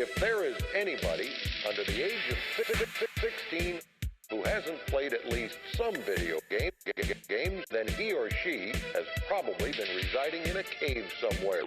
If there is anybody under the age of 16 who hasn't played at least some video game, then he or she has probably been residing in a cave somewhere.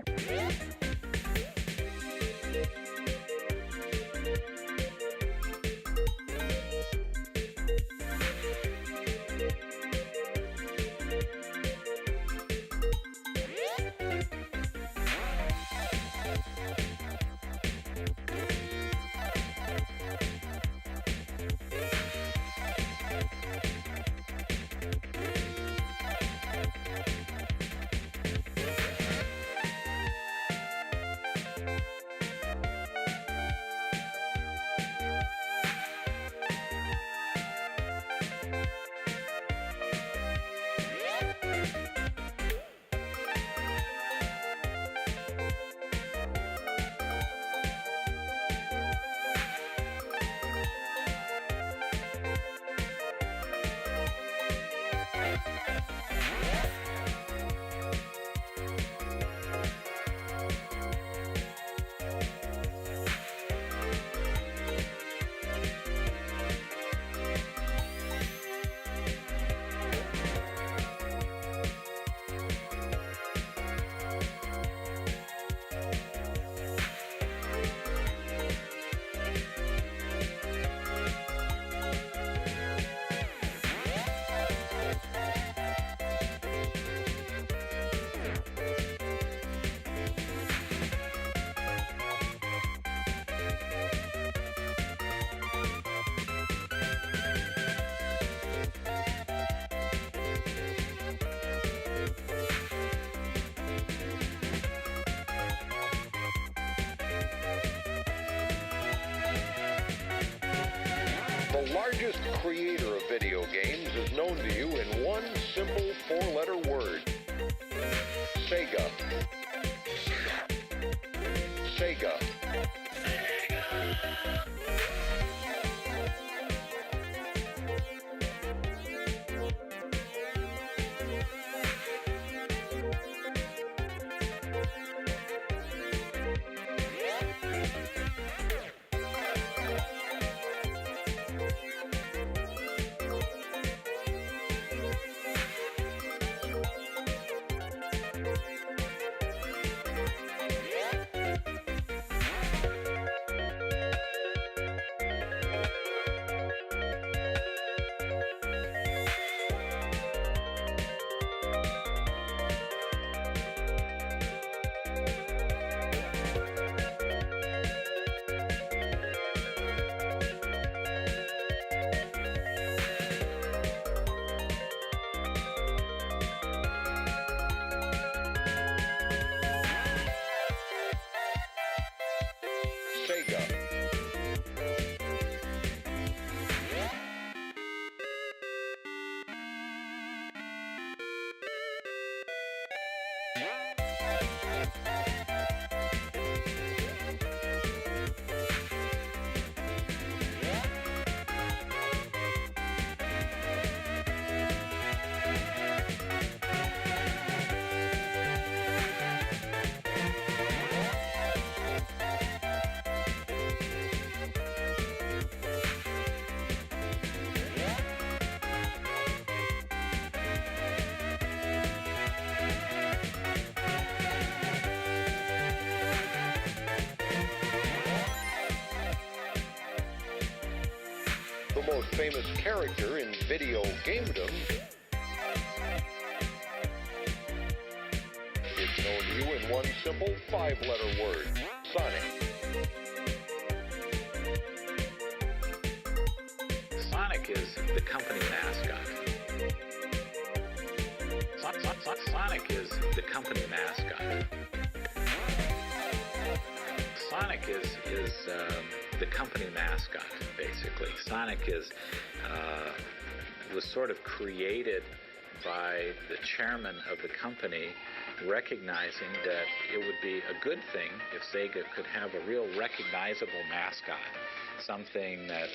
The largest creator of video games is known to you in one simple four-letter word. Sega. Sega. The most famous character in video gamedom is known to you in one simple five-letter word: Sonic. Sonic is the company mascot. Sonic is the company mascot. Sonic is the company mascot, basically. Sonic was sort of created by the chairman of the company, recognizing that it would be a good thing if Sega could have a real recognizable mascot, something that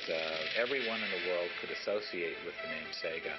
everyone in the world could associate with the name Sega.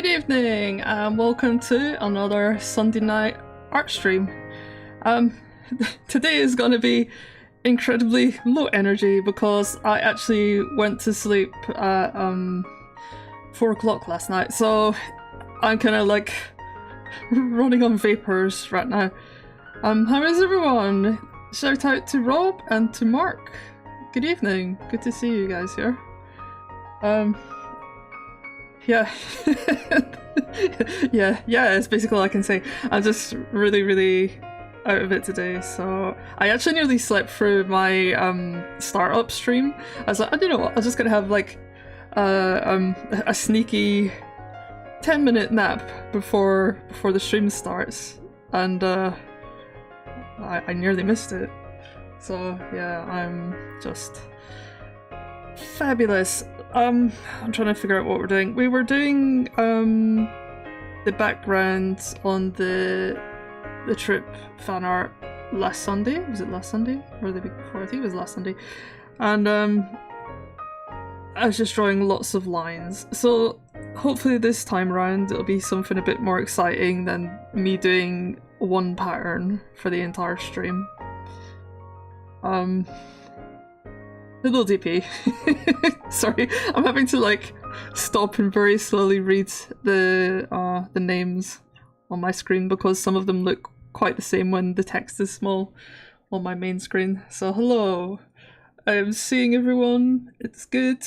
Good evening and welcome to another Sunday night art stream. Today is going to be incredibly low energy because I actually went to sleep at 4 o'clock last night, so I'm kind of like running on vapors right now. How is everyone? Shout out to Rob and to Mark. Good evening. Good to see you guys here. Yeah. yeah, it's basically all I can say. I'm just really out of it today, so I actually nearly slept through my startup stream. I was like, you know what, I'm just gonna have like a sneaky 10-minute nap before the stream starts, and I nearly missed it. So yeah, I'm just fabulous. I'm trying to figure out what we're doing. We were doing the background on the trip fan art last Sunday. Was it last Sunday or the week before? I think it was last Sunday. And I was just drawing lots of lines. So hopefully this time around it'll be something a bit more exciting than me doing one pattern for the entire stream. Hello DP. Sorry, I'm having to like stop and very slowly read the names on my screen because some of them look quite the same when the text is small on my main screen. So hello, I'm seeing everyone, it's good.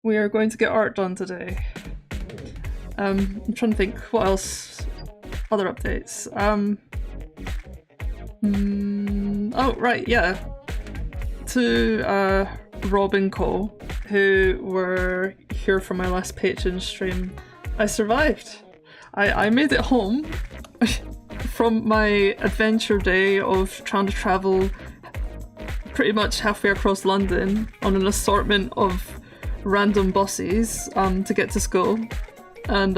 We are going to get art done today. I'm trying to think what else, other updates. Oh right, yeah. To Rob and Co, who were here for my last Patreon stream, I survived. I made it home from my adventure day of trying to travel pretty much halfway across London on an assortment of random buses to get to school, and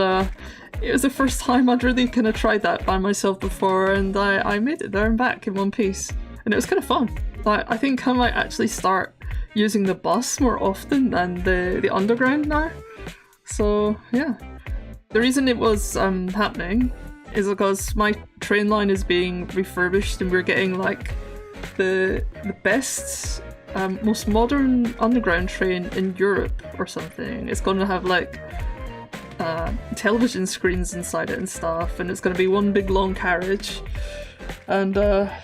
it was the first time I'd really kind of tried that by myself before, and I made it there and back in one piece, and it was kind of fun. I think I might actually start using the bus more often than the underground now. So yeah, the reason it was happening is because my train line is being refurbished and we're getting like the best, most modern underground train in Europe or something. It's going to have like television screens inside it and stuff, and it's going to be one big long carriage. And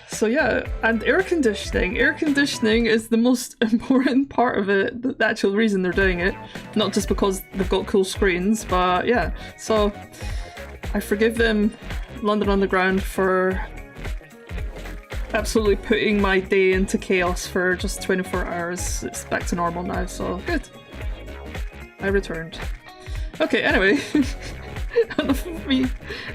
so yeah, and air conditioning. Air conditioning is the most important part of it, the actual reason they're doing it, not just because they've got cool screens, but yeah. So I forgive them, London Underground, for absolutely putting my day into chaos for just 24 hours. It's back to normal now, so good. I returned. Okay, anyway, enough of me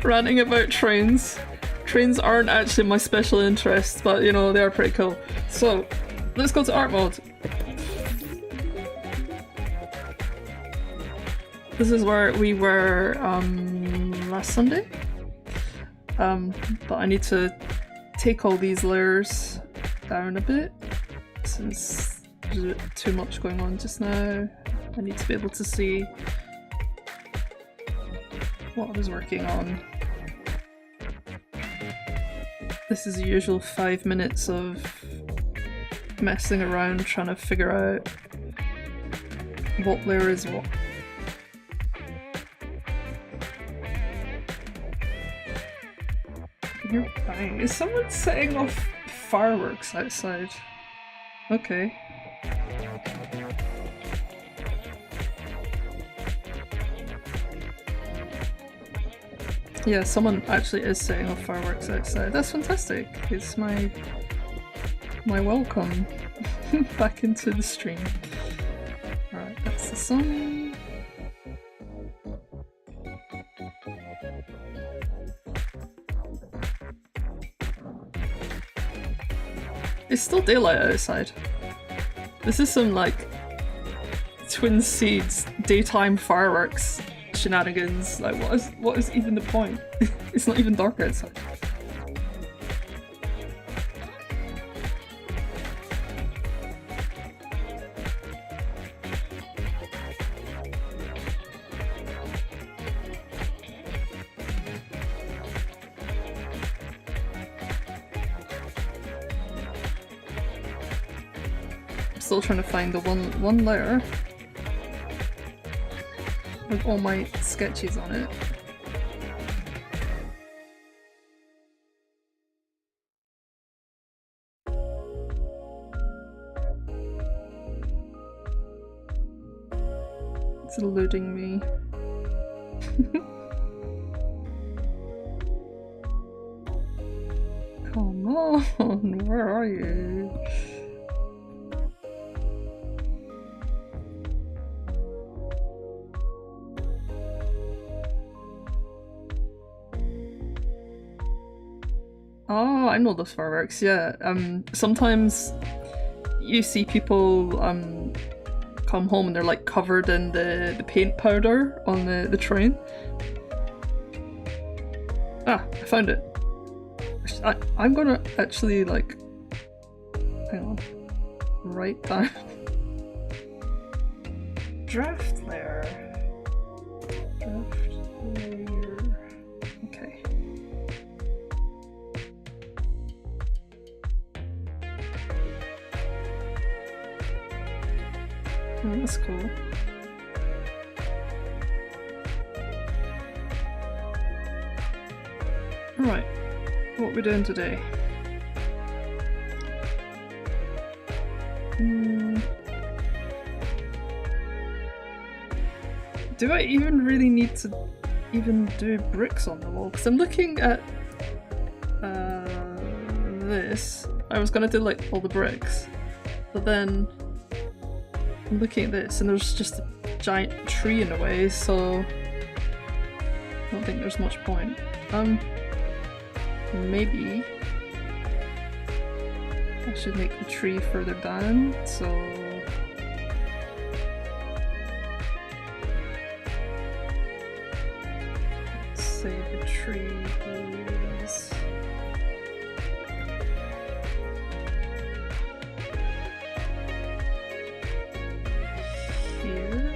ranting about trains. Trains aren't actually my special interest, but you know, they are pretty cool. So, let's go to art mode. This is where we were last Sunday. But I need to take all these layers down a bit since there's too much going on just now. I need to be able to see what I was working on. This is the usual 5 minutes of messing around trying to figure out what layer is what. You're fine. Is someone setting off fireworks outside? Okay. Yeah, someone actually is setting off fireworks outside. That's fantastic. It's my welcome back into the stream. Alright, that's the song. It's still daylight outside. This is some like Twin Seeds daytime fireworks shenanigans. Like what is even the point? It's not even dark outside. still trying to find the one layer with all my sketches on it. It's eluding me. Come on, where are you? Oh, I know those fireworks, yeah. Sometimes you see people come home and they're like covered in the paint powder on the train. Ah, I found it. I'm gonna actually like, hang on, write down draft layer. Draft layer. Okay. Oh, that's cool. Alright, what are we doing today? Do I even really need to even do bricks on the wall? Because I'm looking at this. I was gonna do like all the bricks, but then I'm looking at this and there's just a giant tree in the way, so I don't think there's much point. Maybe I should make the tree further down, so let's say the tree is here.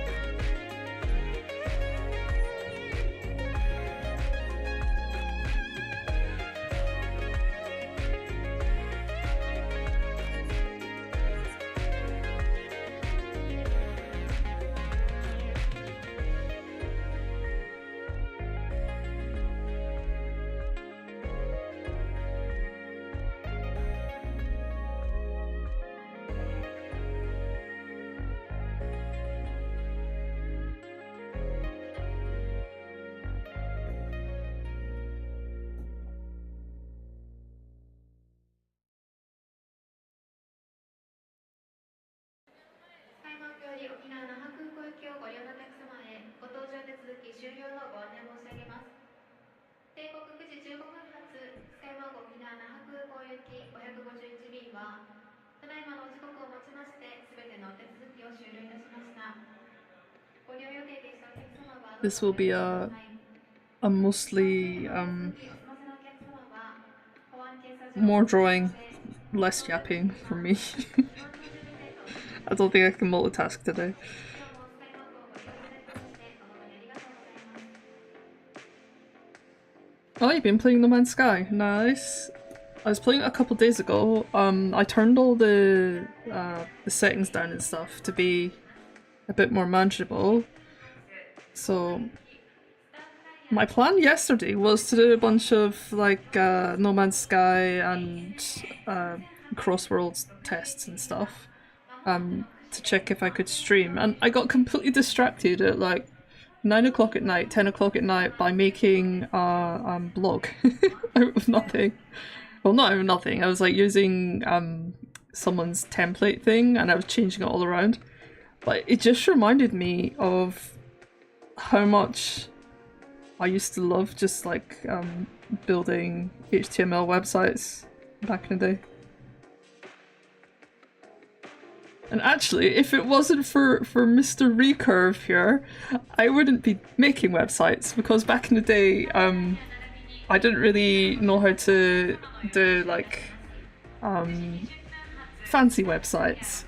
This will be a mostly more drawing, less yapping for me. I don't think I can multitask today. Oh, you've been playing No Man's Sky. Nice. I was playing it a couple days ago. I turned all the settings down and stuff to be a bit more manageable. So my plan yesterday was to do a bunch of like No Man's Sky and Crossworlds tests and stuff to check if I could stream, and I got completely distracted at like 9 o'clock at night, 10 o'clock at night by making a blog out of nothing. Well, not out of nothing. I was like using someone's template thing and I was changing it all around. But it just reminded me of how much I used to love just like building HTML websites back in the day. And actually, if it wasn't for Mr. Recurve here, I wouldn't be making websites, because back in the day, I didn't really know how to do like fancy websites.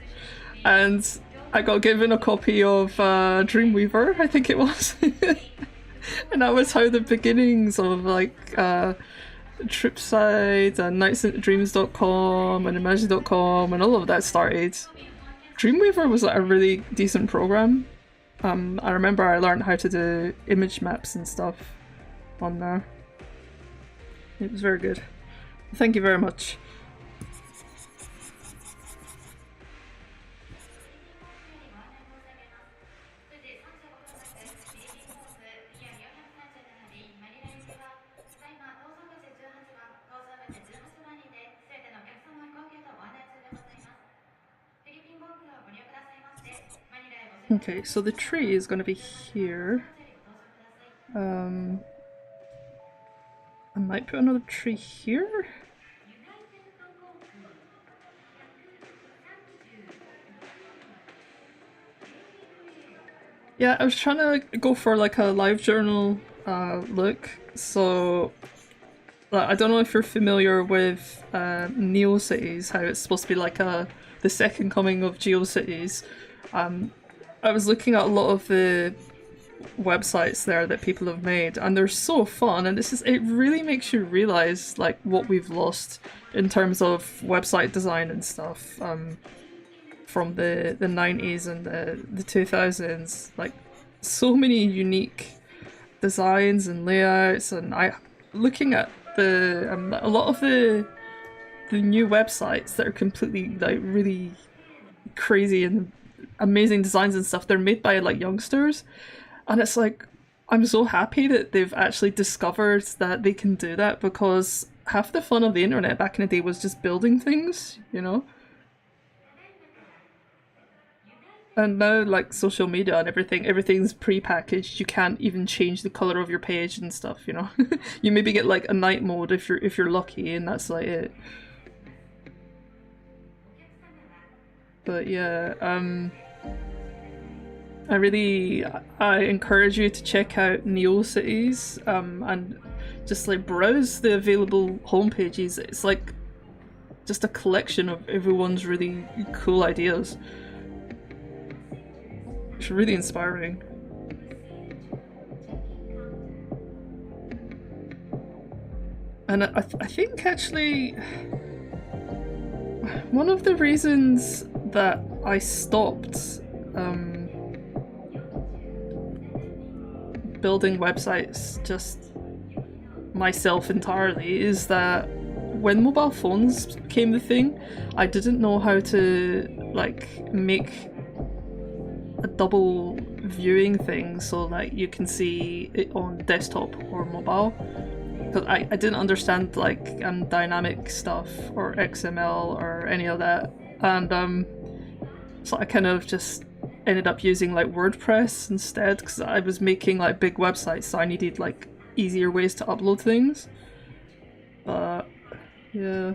And I got given a copy of Dreamweaver, I think it was. And that was how the beginnings of like TripSide and nightsintodreams.com and imagine.com and all of that started. Dreamweaver was like a really decent program. I remember I learned how to do image maps and stuff on there. It was very good. Thank you very much. Okay, so the tree is going to be here. I might put another tree here. Yeah, I was trying to go for like a live journal look, so I don't know if you're familiar with NeoCities, how it's supposed to be like the second coming of GeoCities. I was looking at a lot of the websites there that people have made, and they're so fun, and it really makes you realize like what we've lost in terms of website design and stuff from the 90s and the 2000s. Like so many unique designs and layouts, and looking at a lot of the new websites that are completely like really crazy and amazing designs and stuff, they're made by like youngsters, and it's like I'm so happy that they've actually discovered that they can do that, because half the fun of the internet back in the day was just building things, you know? And now like social media and everything's pre-packaged. You can't even change the color of your page and stuff, you know? You maybe get like a night mode if you're lucky, and that's like it. But yeah, I encourage you to check out NeoCities and just like browse the available homepages. It's like just a collection of everyone's really cool ideas. It's really inspiring. And I think actually one of the reasons that I stopped building websites just myself entirely is that when mobile phones became the thing, I didn't know how to like make a double viewing thing so that you can see it on desktop or mobile, because I didn't understand like dynamic stuff or XML or any of that, and so I kind of just ended up using like WordPress instead, because I was making like big websites, so I needed like easier ways to upload things. But yeah,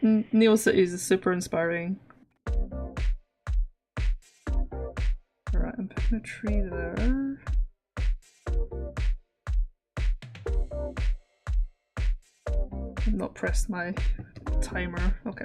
NeoCities is super inspiring. Alright, I'm putting a tree there. I've not pressed my timer. Okay.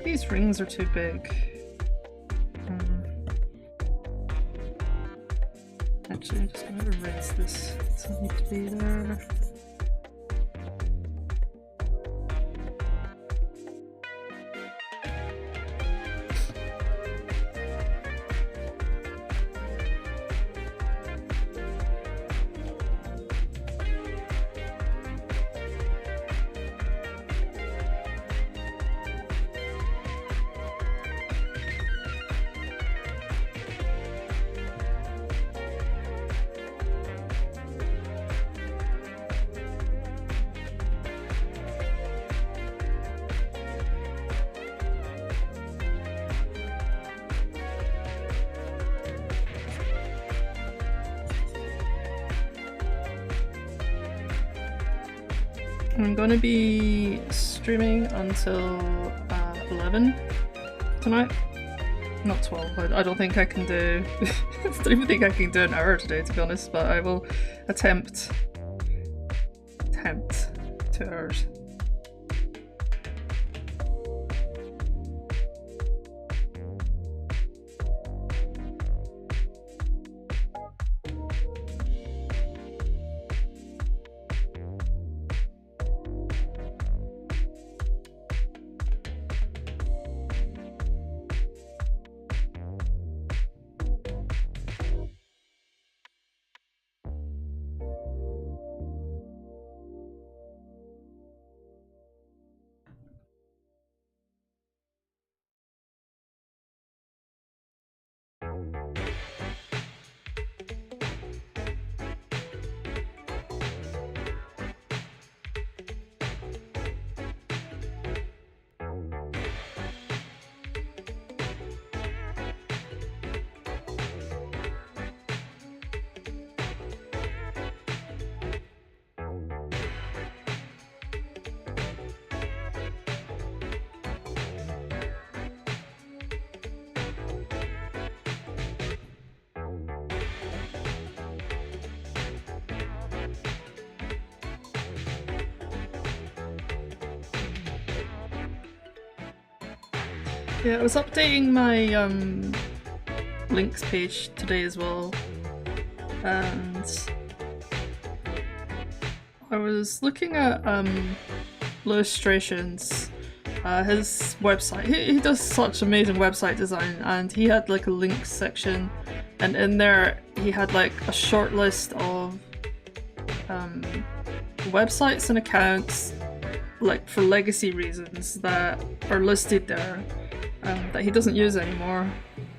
These rings are too big. Actually, I'm just gonna erase this. It doesn't need to be there. I'm gonna be streaming until 11 tonight. Not 12, I don't think I can do... I don't even think I can do an hour today, to be honest, but I will attempt 2 hours. Yeah, I was updating my links page today as well, and I was looking at illustrations. His website. He does such amazing website design, and he had like a links section, and in there he had like a short list of websites and accounts, like for legacy reasons, that are listed there. That he doesn't use anymore,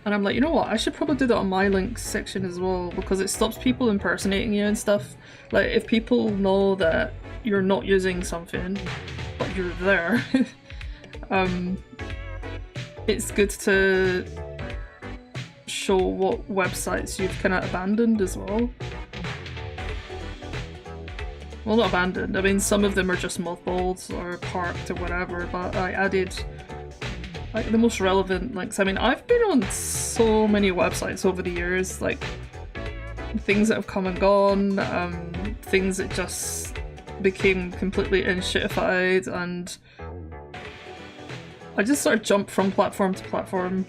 and I'm like, you know what, I should probably do that on my links section as well, because it stops people impersonating you and stuff. Like, if people know that you're not using something but you're there, it's good to show what websites you've kind of abandoned as well. Well, not abandoned, I mean some of them are just mothballed or parked or whatever, but I added like the most relevant links. I mean, I've been on so many websites over the years, like things that have come and gone, things that just became completely inshitified, and I just sort of jump from platform to platform.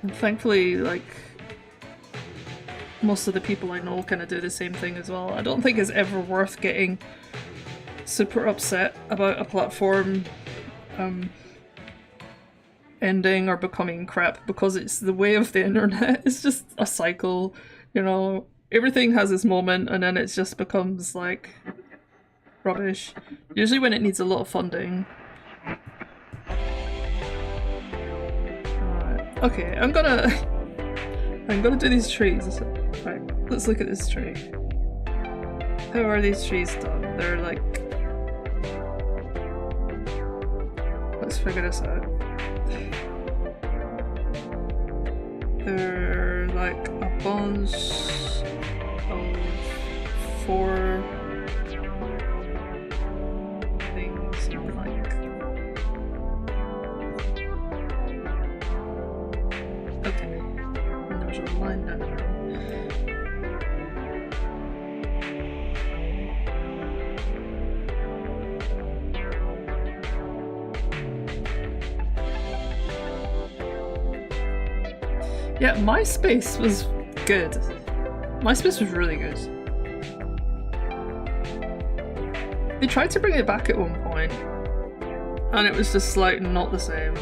And thankfully, like, most of the people I know kind of do the same thing as well. I don't think it's ever worth getting super upset about a platform ending or becoming crap, because it's the way of the internet. It's just a cycle, you know, everything has its moment and then it just becomes like rubbish, usually when it needs a lot of funding. Alright, okay, I'm gonna do these trees. Right, let's look at this tree. How are these trees done? They're like... Let's figure this out. They're like a bunch of 4 things, and like... Okay, and there's a line down the middle. Yeah, MySpace was good. MySpace was really good. They tried to bring it back at one point, and it was just like not the same.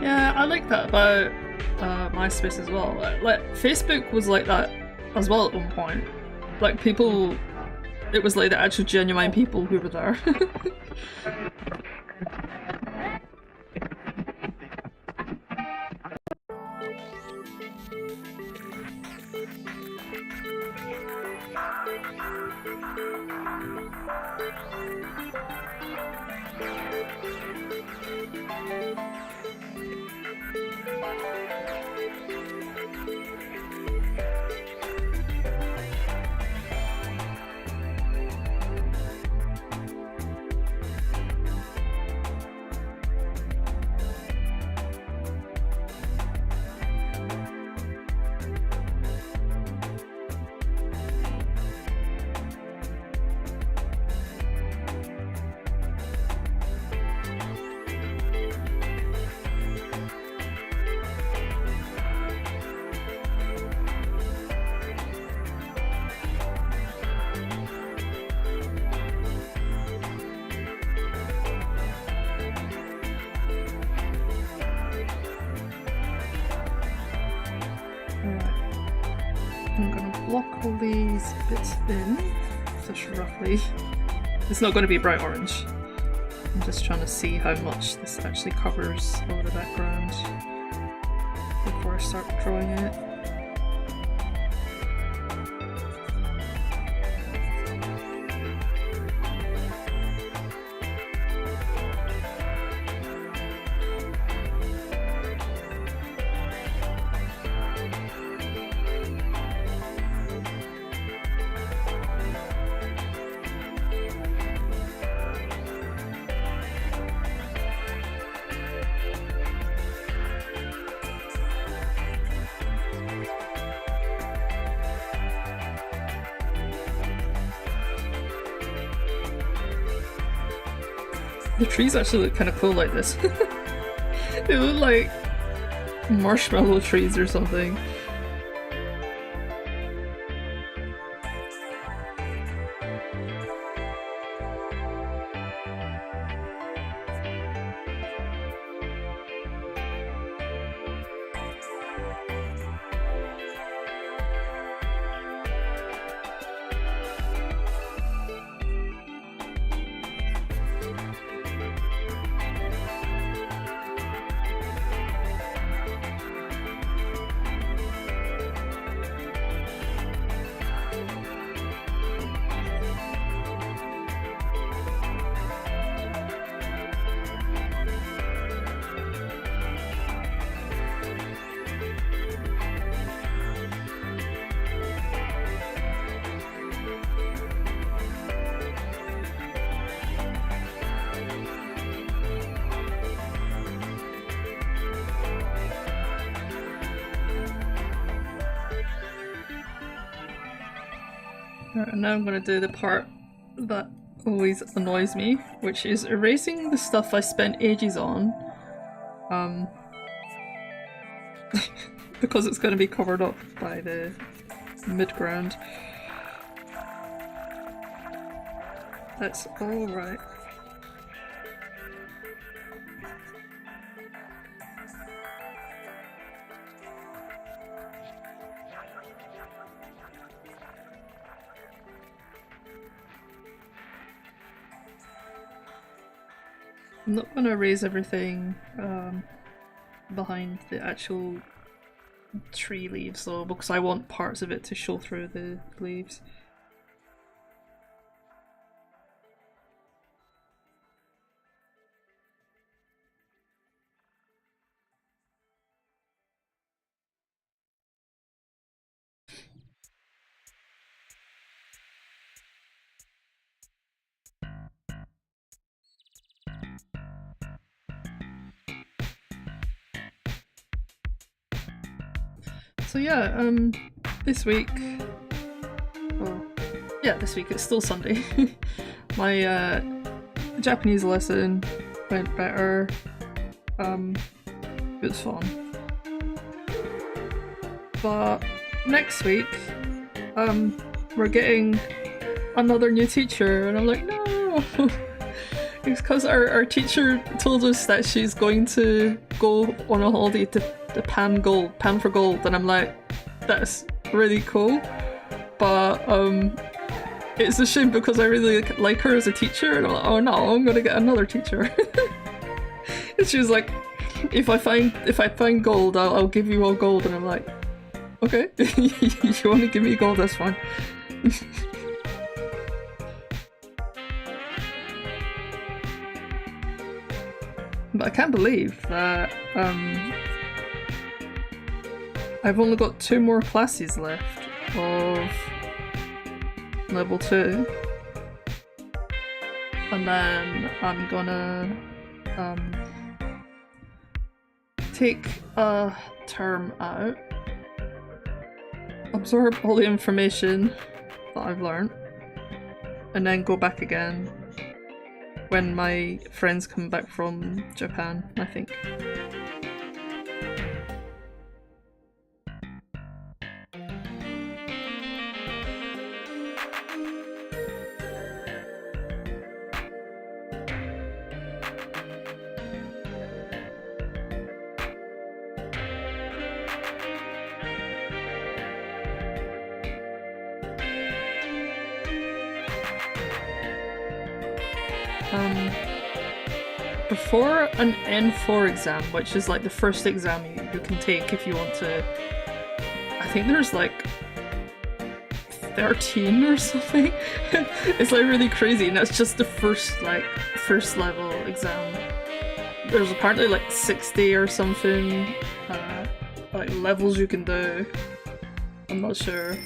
Yeah, I like that about MySpace as well. Like Facebook was like that as well at one point. Like people, it was like the actual genuine people who were there. Block all these bits in, just roughly. It's not going to be bright orange. I'm just trying to see how much this actually covers over the background before I start drawing it. The trees actually look kind of cool like this. They look like marshmallow trees or something. Right, and now I'm going to do the part that always annoys me, which is erasing the stuff I spent ages on. Because it's going to be covered up by the midground. That's alright. I'm not going to erase everything behind the actual tree leaves though, because I want parts of it to show through the leaves. So yeah, this week, this week, it's still Sunday. My Japanese lesson went better. It was fun. But next week, we're getting another new teacher, and I'm like, no! It's because our teacher told us that she's going to go on a holiday to pan for gold, and I'm like, that's really cool, but it's a shame because I really like her as a teacher, and I'm like, oh no, I'm gonna get another teacher. And she was like, if I find gold, I'll give you all gold, and I'm like, okay, you want to give me gold, that's fine. But I can't believe that I've only got 2 more classes left of level 2, and then I'm gonna take a term out, absorb all the information that I've learned, and then go back again when my friends come back from Japan, I think. Before an N4 exam, which is like the first exam you can take if you want to, I think there's like 13 or something. It's like really crazy, and that's just the first level exam. There's apparently like 60 or something like levels you can do. I'm not sure.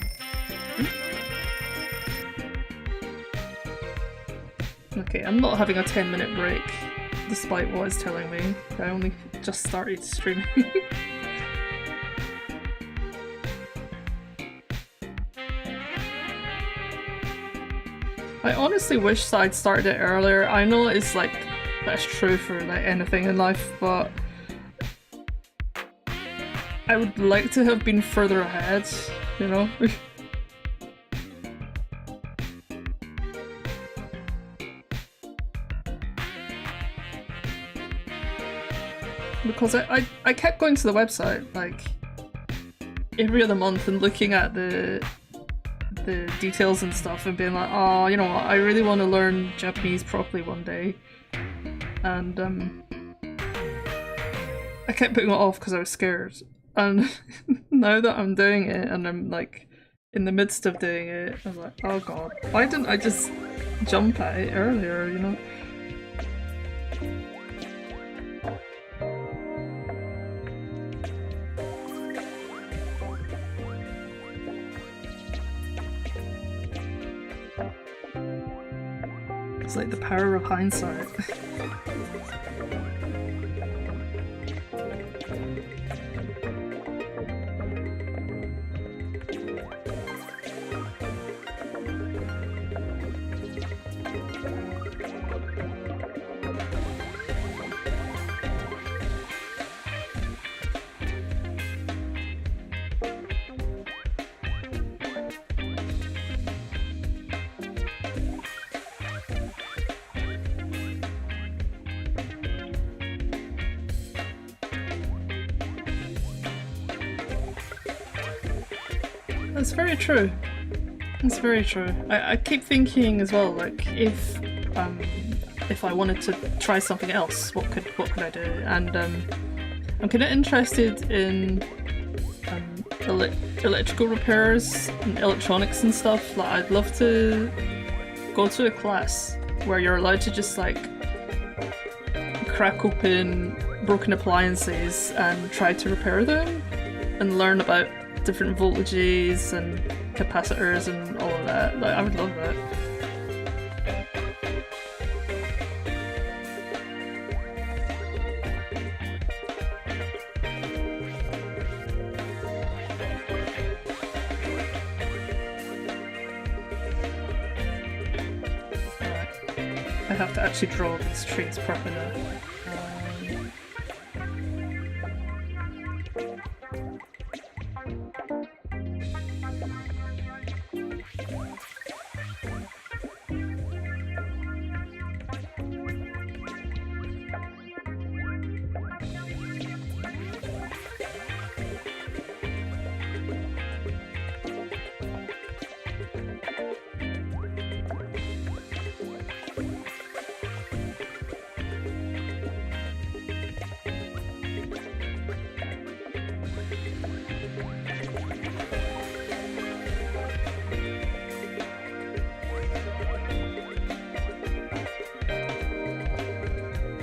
Okay, I'm not having a 10-minute break, despite what it's telling me. I only just started streaming. I honestly wish that I'd started it earlier. I know it's like, that's true for like anything in life, but I would like to have been further ahead, you know? Because I kept going to the website like every other month and looking at the details and stuff and being like, oh, you know what, I really want to learn Japanese properly one day, and I kept putting it off because I was scared, and now that I'm doing it and I'm like in the midst of doing it, I'm like, oh god, why didn't I just jump at it earlier, you know? It's like the power of hindsight. That's very true. That's very true. I keep thinking as well, like if I wanted to try something else, what could I do? And I'm kind of interested in electrical repairs and electronics and stuff. Like I'd love to go to a class where you're allowed to just like crack open broken appliances and try to repair them and learn about different voltages and capacitors and all of that. Like, I would love that. I have to actually draw these trees properly now.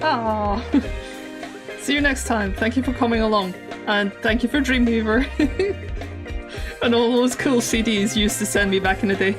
Ah. See you next time. Thank you for coming along. And thank you for Dreamweaver. And all those cool CDs you used to send me back in the day.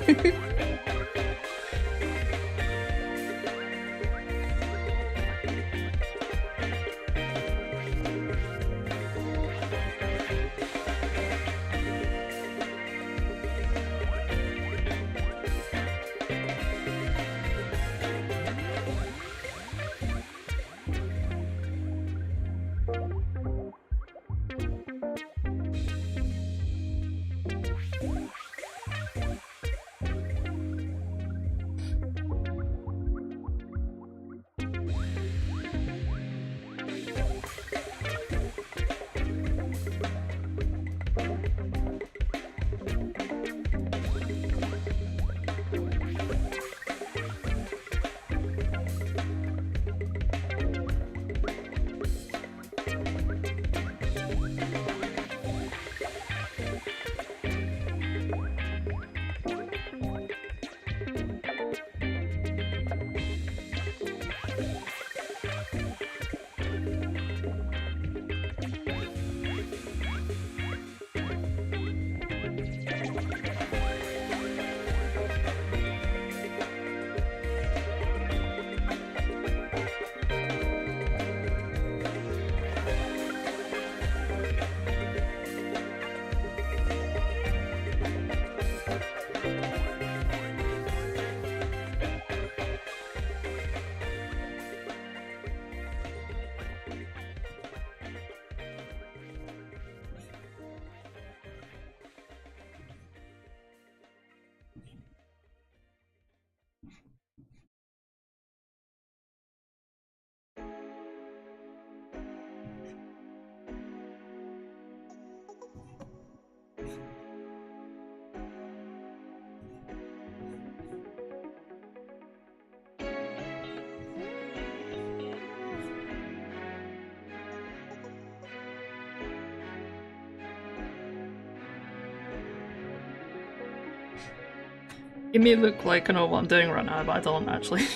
It may look like I know what I'm doing right now, but I don't actually.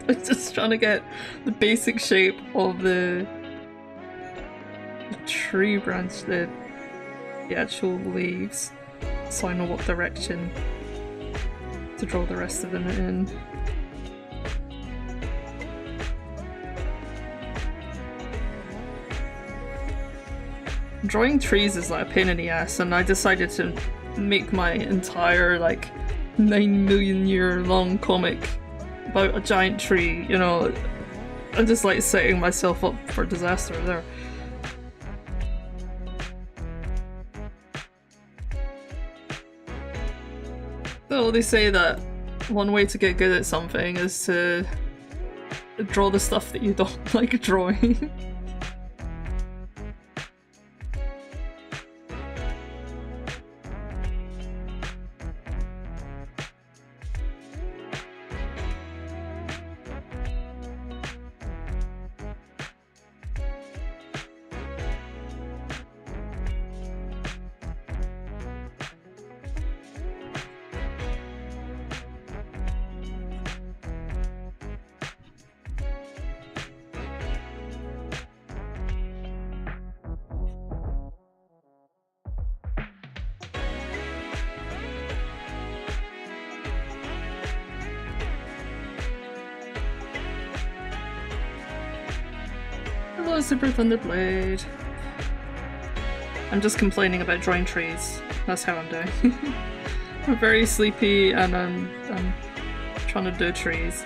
I'm just trying to get the basic shape of the tree branch, the actual leaves, so I know what direction to draw the rest of them in. Drawing trees is like a pain in the ass, and I decided to make my entire like 9 million year long comic about a giant tree, you know. I'm just like setting myself up for disaster there. So they say that one way to get good at something is to draw the stuff that you don't like drawing. Hello, Super Thunderblade. I'm just complaining about drawing trees. That's how I'm doing. I'm very sleepy and I'm trying to do trees.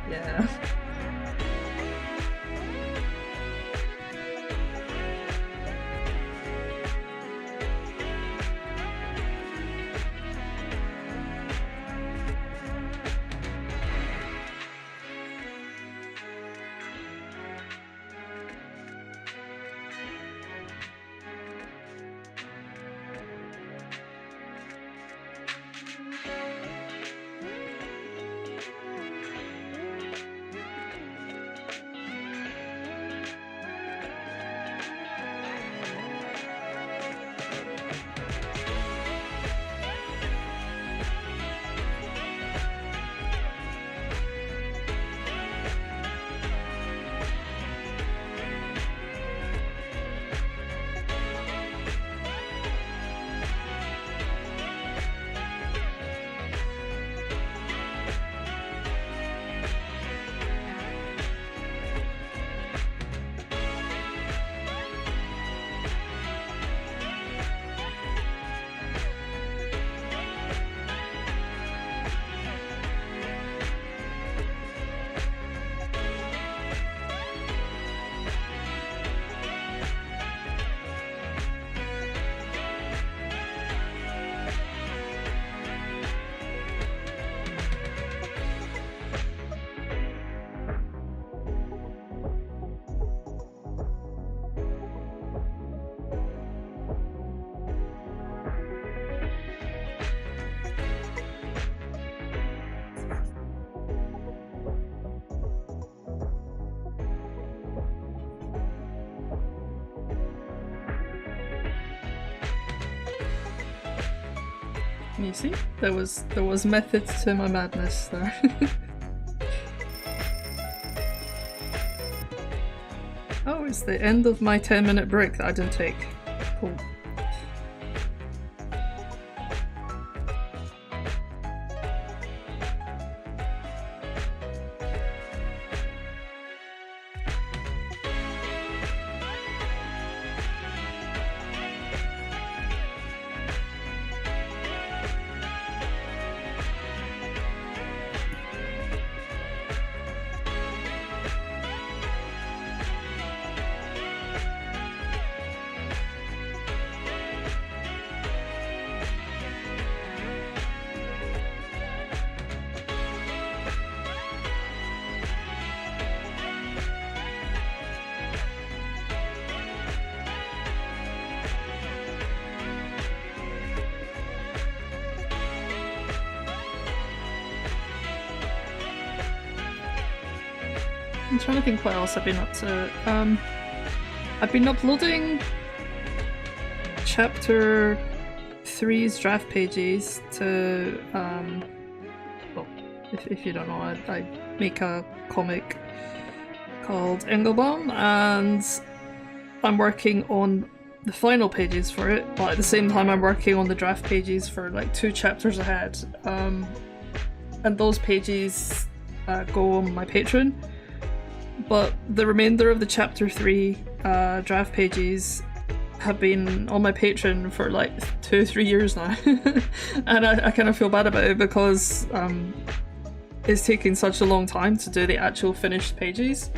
Yeah. You see, there was method to my madness there. Oh, it's the end of my 10-minute break that I didn't take. Cool. I'm trying to think what else I've been up to. I've been uploading chapter 3's draft pages to, well, if you don't know, I make a comic called Engelbaum, and I'm working on the final pages for it, but at the same time I'm working on the draft pages for like 2 chapters ahead. And those pages go on my Patreon. But the remainder of the chapter 3 draft pages have been on my Patreon for like 2-3 years now. And I kind of feel bad about it because it's taking such a long time to do the actual finished pages.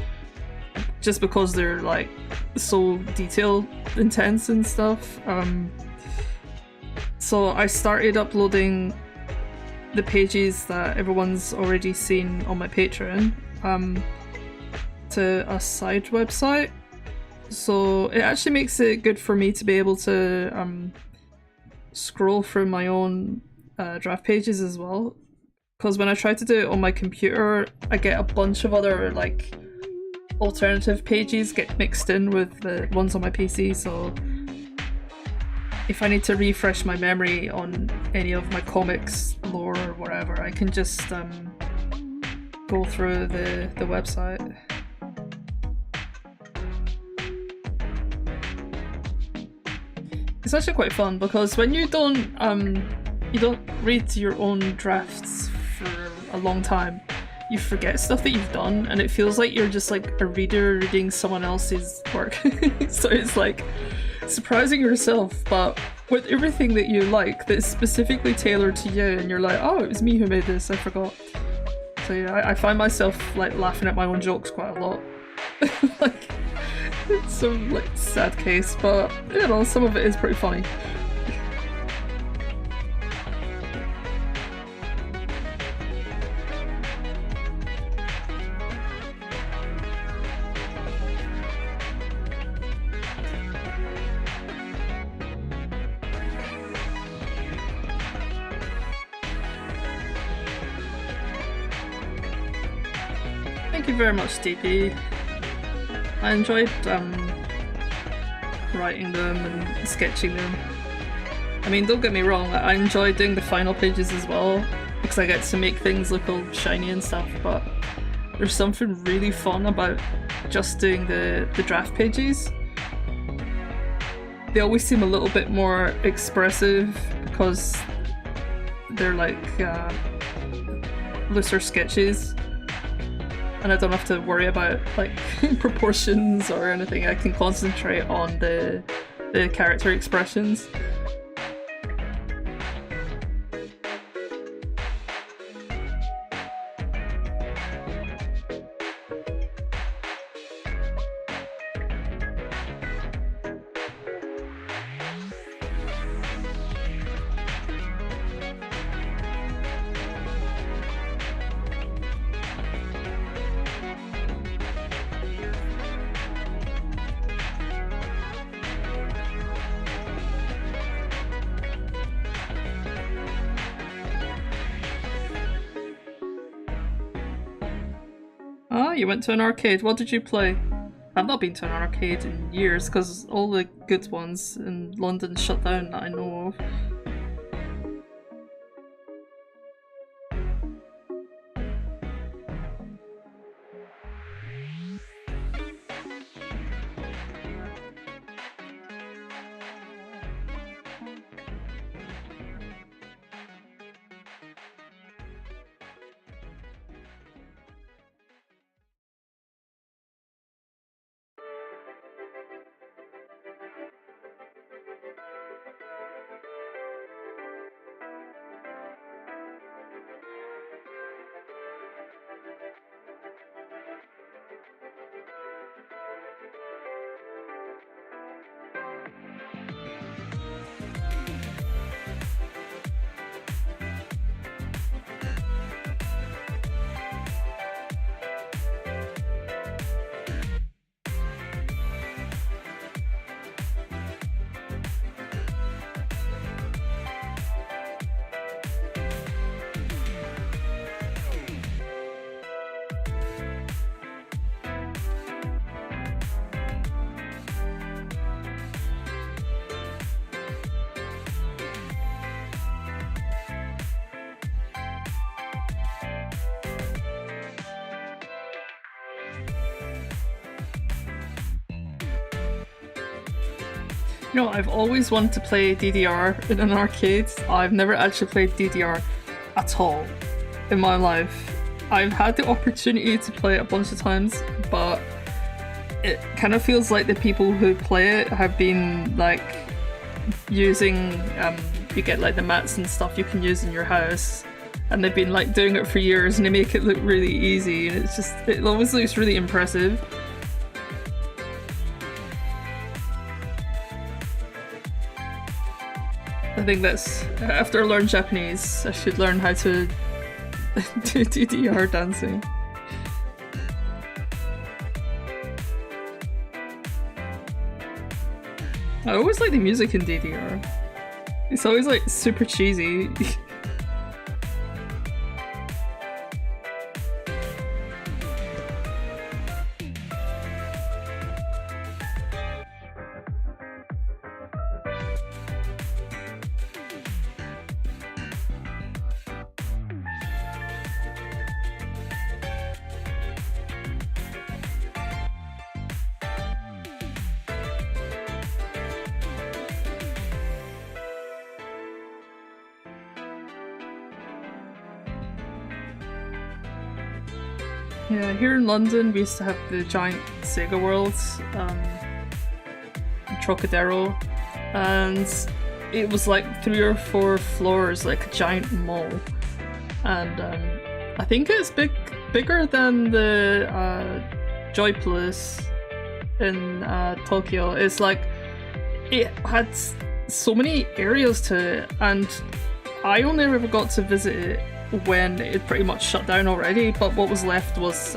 Just because they're like so detail intense and stuff. So I started uploading the pages that everyone's already seen on my Patreon. To a side website, so it actually makes it good for me to be able to scroll through my own draft pages as well, because when I try to do it on my computer I get a bunch of other like alternative pages get mixed in with the ones on my PC, so if I need to refresh my memory on any of my comics lore or whatever, I can just go through the website. It's actually quite fun because when you don't read your own drafts for a long time, you forget stuff that you've done, and it feels like you're just like a reader reading someone else's work. So it's like surprising yourself, but with everything that you like that's specifically tailored to you, and you're like, oh, it was me who made this, I forgot. So yeah, I find myself like laughing at my own jokes quite a lot. Like, it's some like sad case, but you know, some of it is pretty funny. Thank you very much, DP. I enjoyed writing them and sketching them. I mean, don't get me wrong, I enjoy doing the final pages as well, because I get to make things look all shiny and stuff, but there's something really fun about just doing the draft pages. They always seem a little bit more expressive because they're like looser sketches. And I don't have to worry about like proportions or anything. I can concentrate on the character expressions. You went to an arcade. What did you play? I've not been to an arcade in years because all the good ones in London shut down that I know of. You know, I've always wanted to play DDR in an arcade. I've never actually played DDR at all in my life. I've had the opportunity to play it a bunch of times, but it kind of feels like the people who play it have been like using, you get like the mats and stuff you can use in your house, and they've been like doing it for years and they make it look really easy, and it's just, it always looks really impressive. I think that's, after I learn Japanese, I should learn how to do DDR dancing. I always like the music in DDR. It's always like super cheesy. Yeah, here in London we used to have the giant Sega Worlds in Trocadero, and it was like 3 or 4 floors, like a giant mall, and I think it's bigger than the Joy Palace in Tokyo. It's like, it had so many areas to it, and I only ever got to visit it when it pretty much shut down already, but what was left was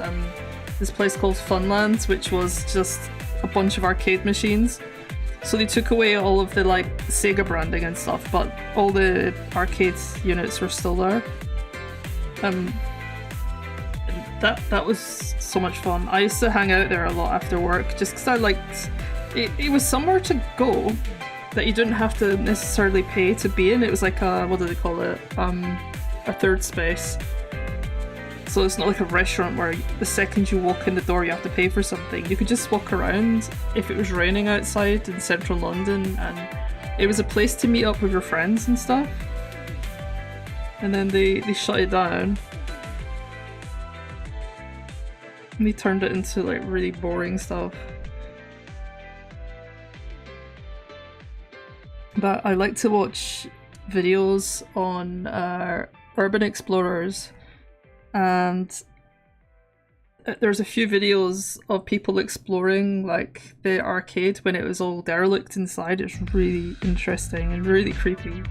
this place called Funland, which was just a bunch of arcade machines. So they took away all of the like Sega branding and stuff, but all the arcade units were still there. That was so much fun. I used to hang out there a lot after work just because I liked it. It was somewhere to go that you didn't have to necessarily pay to be in. It was like a, what do they call it? A third space. So it's not like a restaurant where the second you walk in the door you have to pay for something. You could just walk around if it was raining outside in central London, and it was a place to meet up with your friends and stuff. And then they shut it down. And they turned it into like really boring stuff. But I like to watch videos on urban explorers, and there's a few videos of people exploring like the arcade when it was all derelict inside. It's really interesting and really creepy.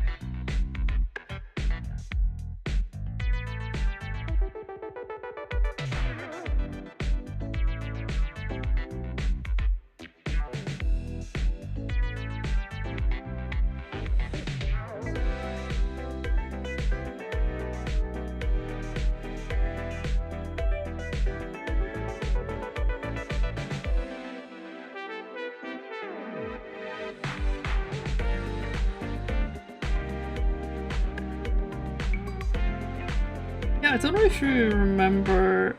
I don't know if you remember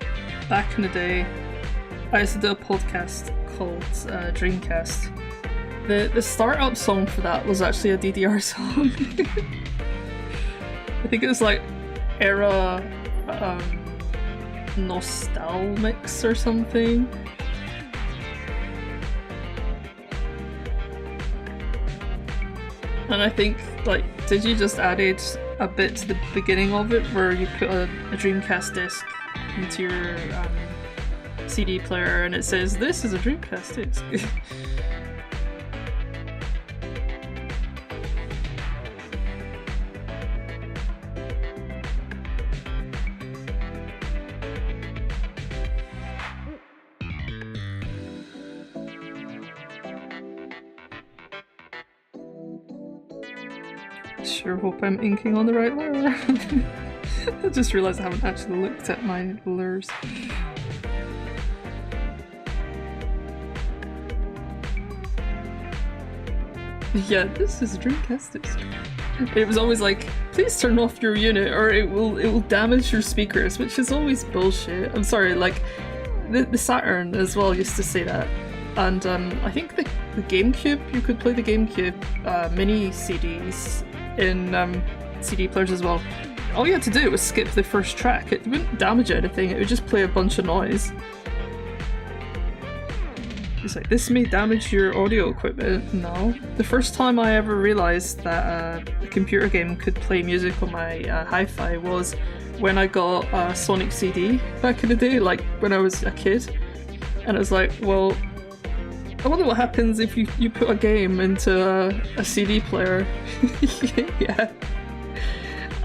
back in the day, I used to do a podcast called Dreamcast. The startup song for that was actually a DDR song. I think it was like era Nostalmix or something. And I think, like, did you just added a bit to the beginning of it where you put a Dreamcast disc into your CD player and it says, "This is a Dreamcast disc." Sure hope I'm inking on the right layer. I just realised I haven't actually looked at my layers. Yeah, this is a Dreamcast disc. It was always like, please turn off your unit or it will damage your speakers, which is always bullshit. I'm sorry, like the Saturn as well used to say that. and I think the GameCube, you could play the GameCube mini CDs in CD players as well. All you had to do was skip the first track. It wouldn't damage anything, it would just play a bunch of noise. It's like, this may damage your audio equipment. No. The first time I ever realised that a computer game could play music on my hi-fi was when I got a Sonic CD back in the day, like when I was a kid. And I was like, well, I wonder what happens if you put a game into a CD player. Yeah.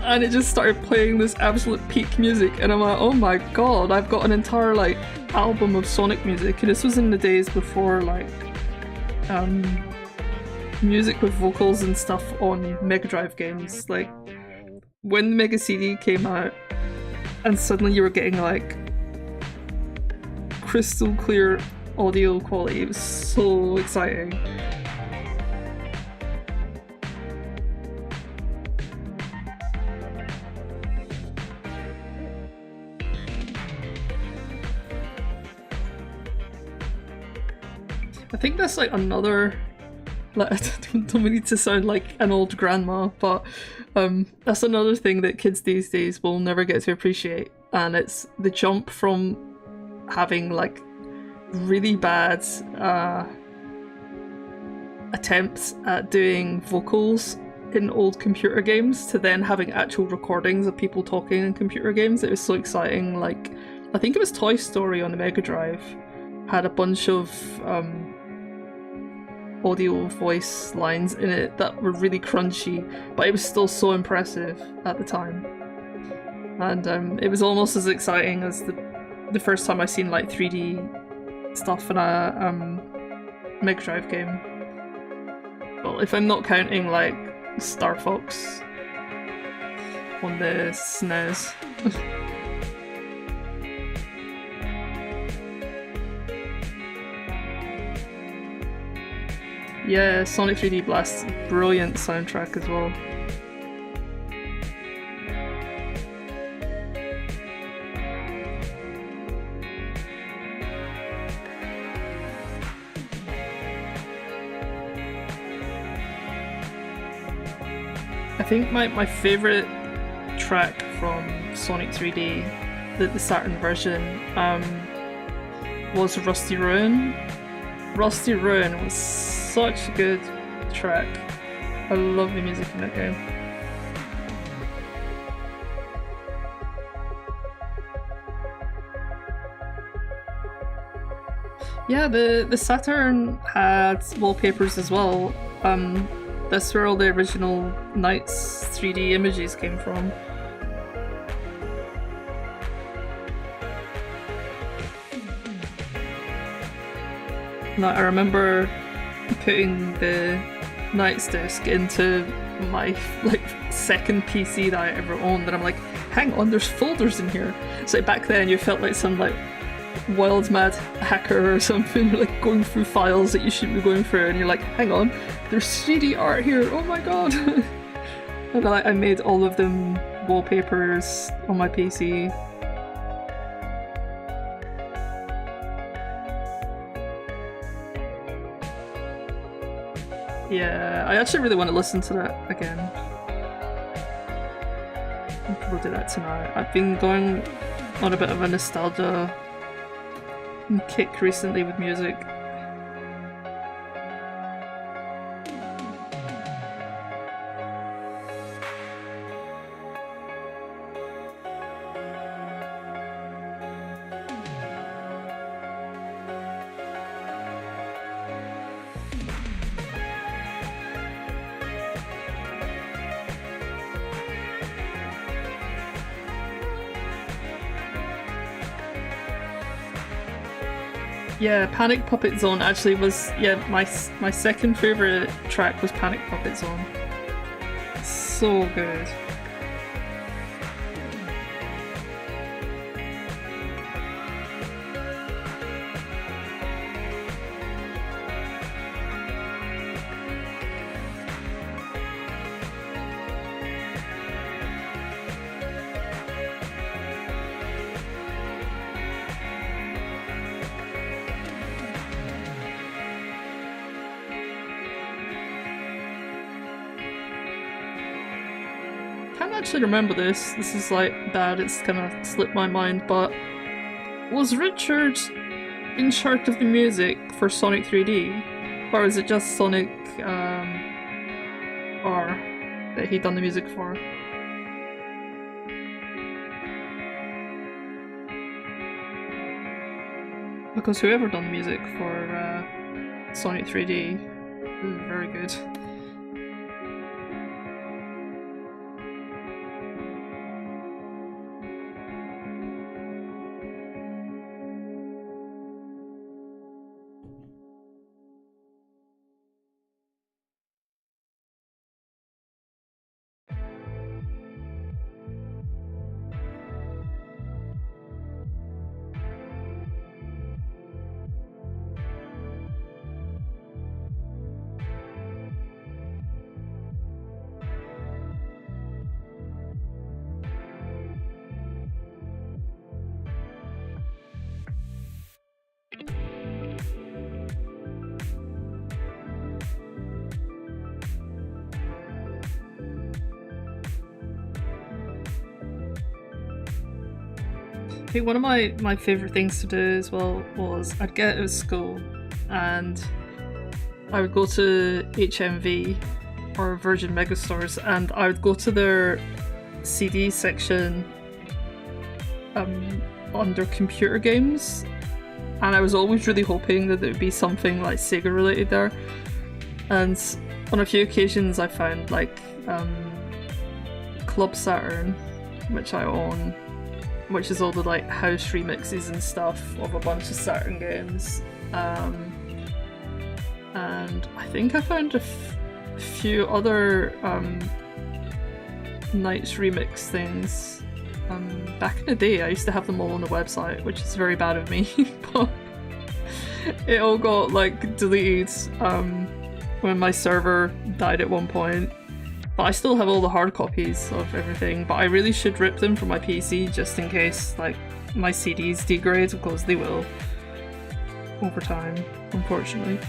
And it just started playing this absolute peak music, and I'm like, oh my god, I've got an entire like album of Sonic music. And this was in the days before like music with vocals and stuff on Mega Drive games. Like when the Mega CD came out and suddenly you were getting like crystal clear audio quality, it was so exciting. I think that's like another, like, I don't need to sound like an old grandma, but that's another thing that kids these days will never get to appreciate, and it's the jump from having like really bad attempts at doing vocals in old computer games to then having actual recordings of people talking in computer games. It was so exciting. Like, I think it was Toy Story on the Mega Drive had a bunch of audio voice lines in it that were really crunchy, but it was still so impressive at the time. And it was almost as exciting as the first time I seen like 3D stuff in a Mega Drive game. Well, if I'm not counting like Star Fox on the SNES. Yeah, Sonic 3D Blast, brilliant soundtrack as well. I think my favourite track from Sonic 3D, the Saturn version, was Rusty Ruin. Rusty Ruin was such a good track. I love the music in that game. Yeah, the Saturn had wallpapers as well. That's where all the original Knights 3D images came from. Now, I remember putting the Knights disc into my like second PC that I ever owned, and I'm like, hang on, there's folders in here. So back then you felt like some like wild mad hacker or something. You're like going through files that you shouldn't be going through, and you're like, hang on, there's 3D art here, oh my god. And I made all of them wallpapers on my PC. Yeah, I actually really want to listen to that again. I'll probably do that tonight. I've been going on a bit of a nostalgia kick recently with music. Yeah, Panic Puppet Zone actually was, yeah, my second favourite track was Panic Puppet Zone. So good. actually remember this. This is like bad, it's kind of slipped my mind, but was Richard in charge of the music for Sonic 3D? Or is it just Sonic R that he done the music for? Because whoever done the music for Sonic 3D is very good. I think one of my favourite things to do as well was I'd get out of school and I would go to HMV or Virgin Megastores and I would go to their CD section under computer games, and I was always really hoping that there would be something like Sega related there. And on a few occasions I found like Club Saturn, which I own, which is all the like house remixes and stuff of a bunch of Saturn games. And I think I found a few other Nights remix things. Back in the day I used to have them all on the website, which is very bad of me, but it all got like deleted when my server died at one point. But I still have all the hard copies of everything, but I really should rip them from my PC just in case like my CDs degrade, because they will over time, unfortunately.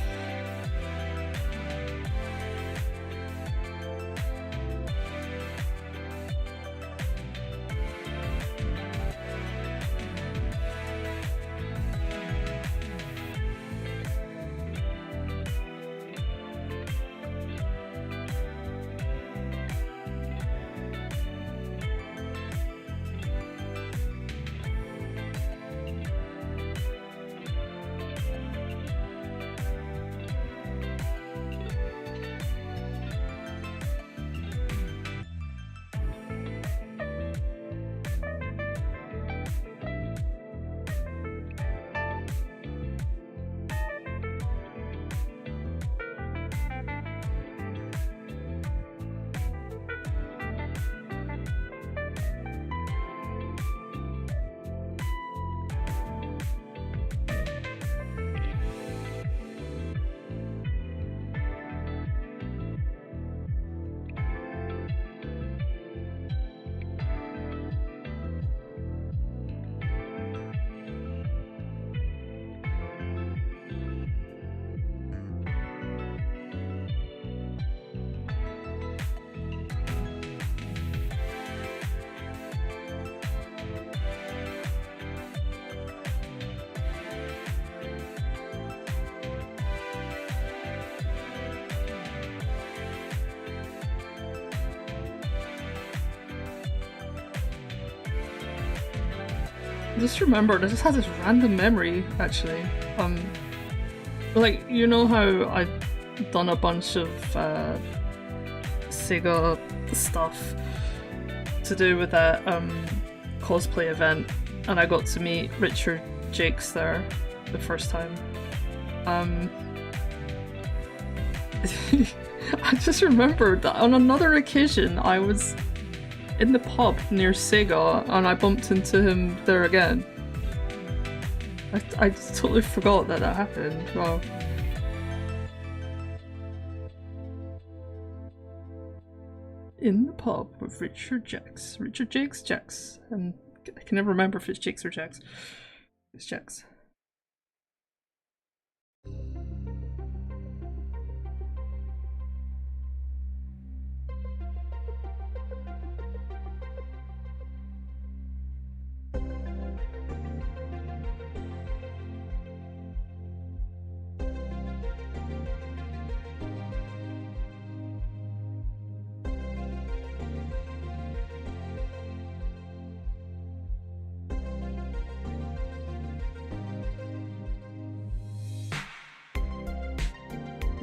I just remembered, I just had this random memory actually. Like, you know how I've done a bunch of Sega stuff to do with that cosplay event, and I got to meet Richard Jakes there the first time. I just remembered that on another occasion I was in the pub near Sega and I bumped into him there again. I totally forgot that that happened. Wow. In the pub with Richard Jakes. Richard Jakes? And I can never remember if it's Jakes or Jakes. It's Jakes.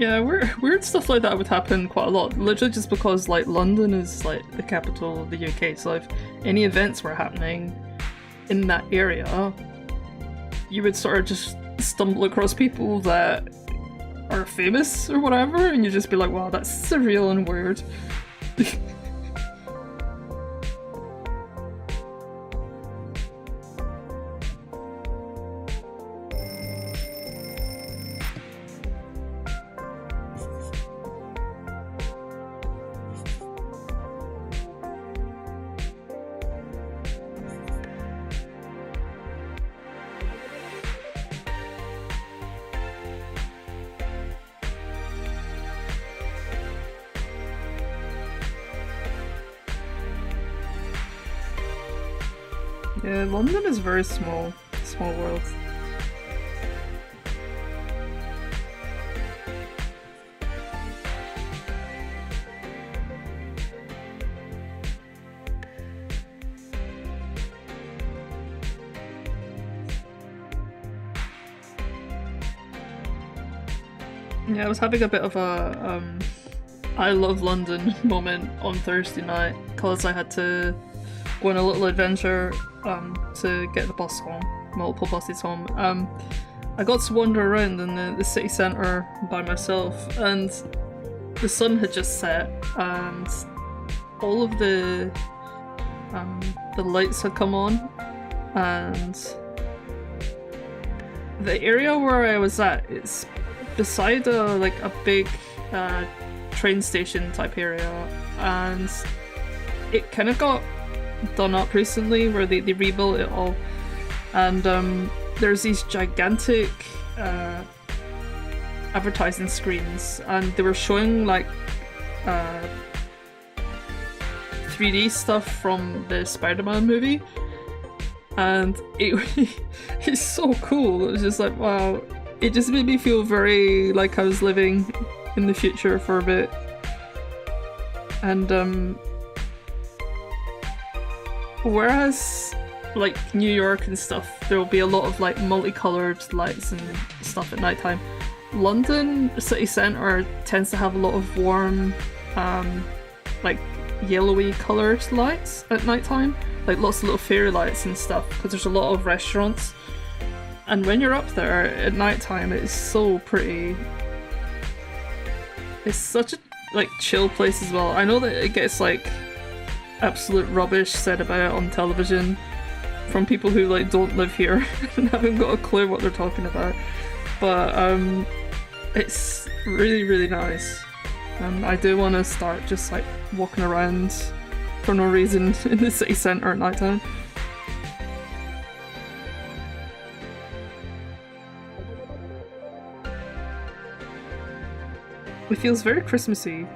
Yeah, weird stuff like that would happen quite a lot. Literally just because like London is like the capital of the UK, so if any events were happening in that area, you would sort of just stumble across people that are famous or whatever, and you'd just be like, wow, that's surreal and weird. Yeah, London is very small world. Yeah, I was having a bit of a I love London moment on Thursday night because I had to go on a little adventure to get the bus home, multiple buses home. I got to wander around in the city centre by myself, and the sun had just set, and all of the lights had come on, and the area where I was at, it's beside a big train station type area, and it kind of got done up recently where they rebuilt it all, and there's these gigantic advertising screens, and they were showing like 3D stuff from the Spider-Man movie, and it's so cool. It was just like, wow, it just made me feel very like I was living in the future for a bit. And whereas like New York and stuff, there will be a lot of like multicolored lights and stuff at nighttime, London city centre tends to have a lot of warm like yellowy coloured lights at nighttime, like lots of little fairy lights and stuff, because there's a lot of restaurants, and when you're up there at nighttime it's so pretty. It's such a like chill place as well. I know that it gets like absolute rubbish said about it on television from people who like don't live here and haven't got a clue what they're talking about, but it's really, really nice. I do want to start just like walking around for no reason in the city centre at night time. It feels very Christmassy.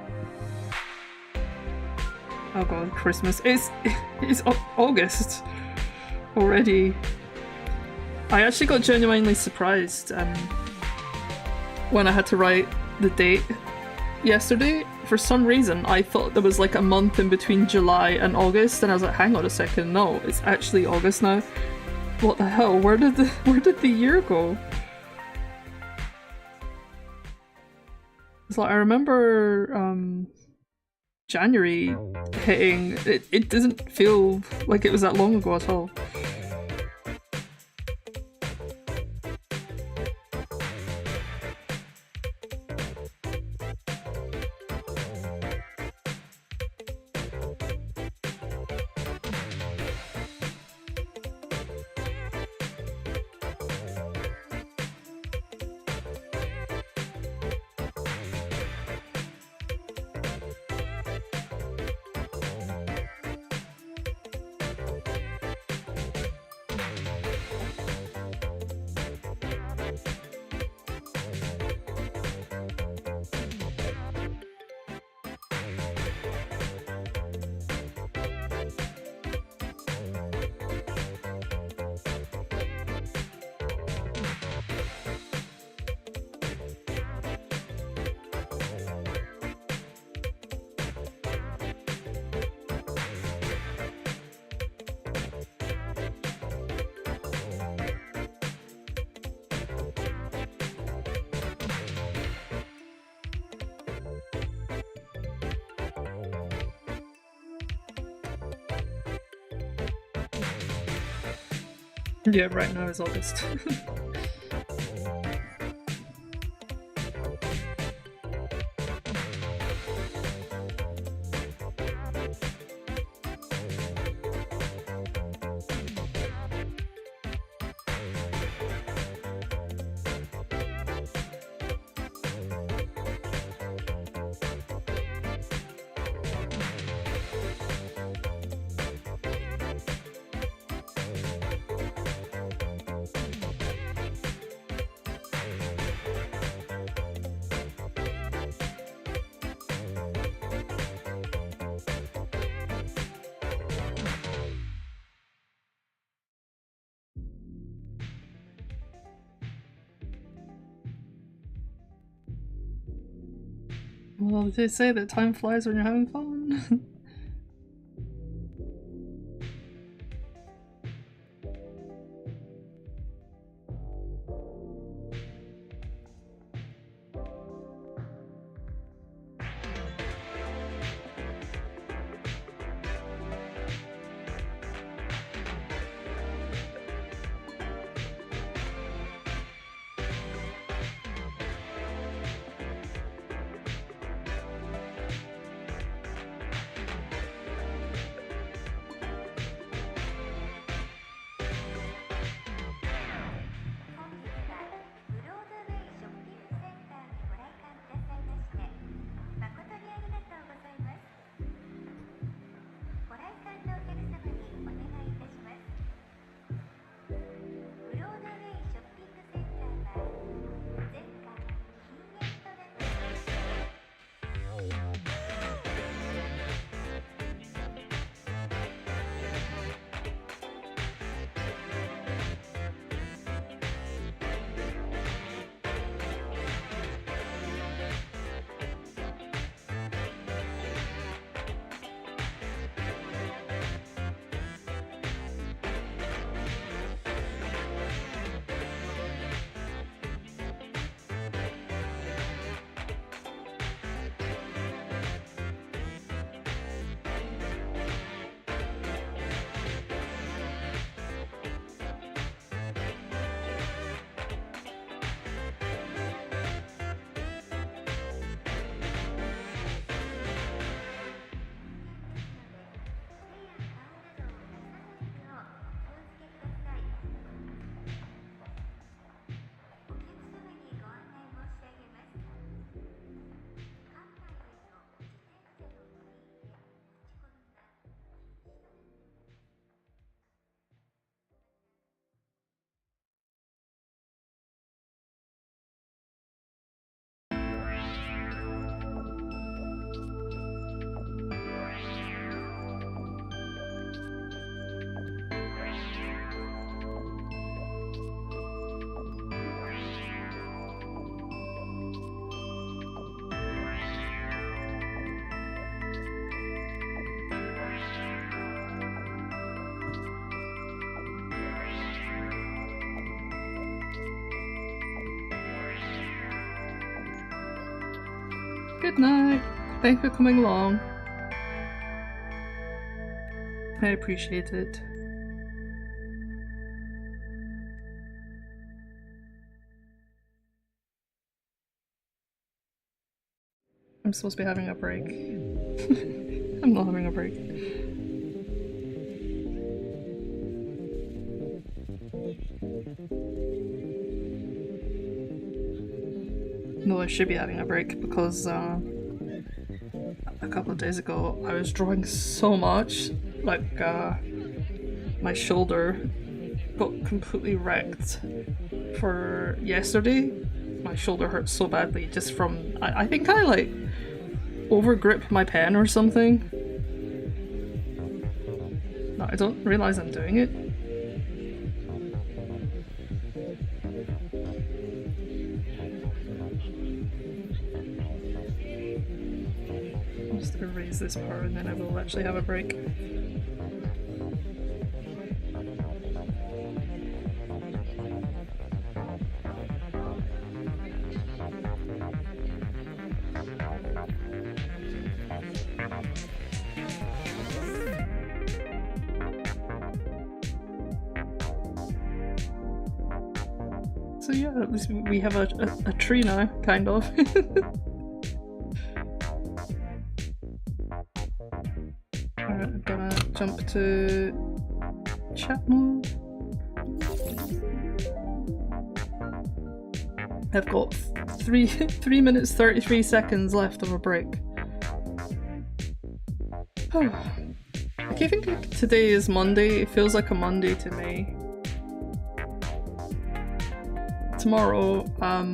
Oh god, Christmas. It's August already. I actually got genuinely surprised when I had to write the date yesterday. For some reason I thought there was like a month in between July and August, and I was like, hang on a second, no, it's actually August now. What the hell? Where did the year go? It's like I remember January hitting, it doesn't feel like it was that long ago at all. Yeah, right now is August. Well, they say that time flies when you're having fun. Good night. Thanks for coming along. I appreciate it. I'm supposed to be having a break. I'm not having a break. No, I should be having a break because a couple of days ago I was drawing so much, like my shoulder got completely wrecked for yesterday. My shoulder hurt so badly just from, I think I like overgrip my pen or something. No, I don't realize I'm doing it. I'm just gonna erase this part and then I will actually have a break. So yeah, at least we have a tree now, kind of. Alright, I'm gonna jump to chat mode. I've got 3 minutes 33 seconds left of a break. I keep thinking today is Monday. It feels like a Monday to me. Tomorrow, I'm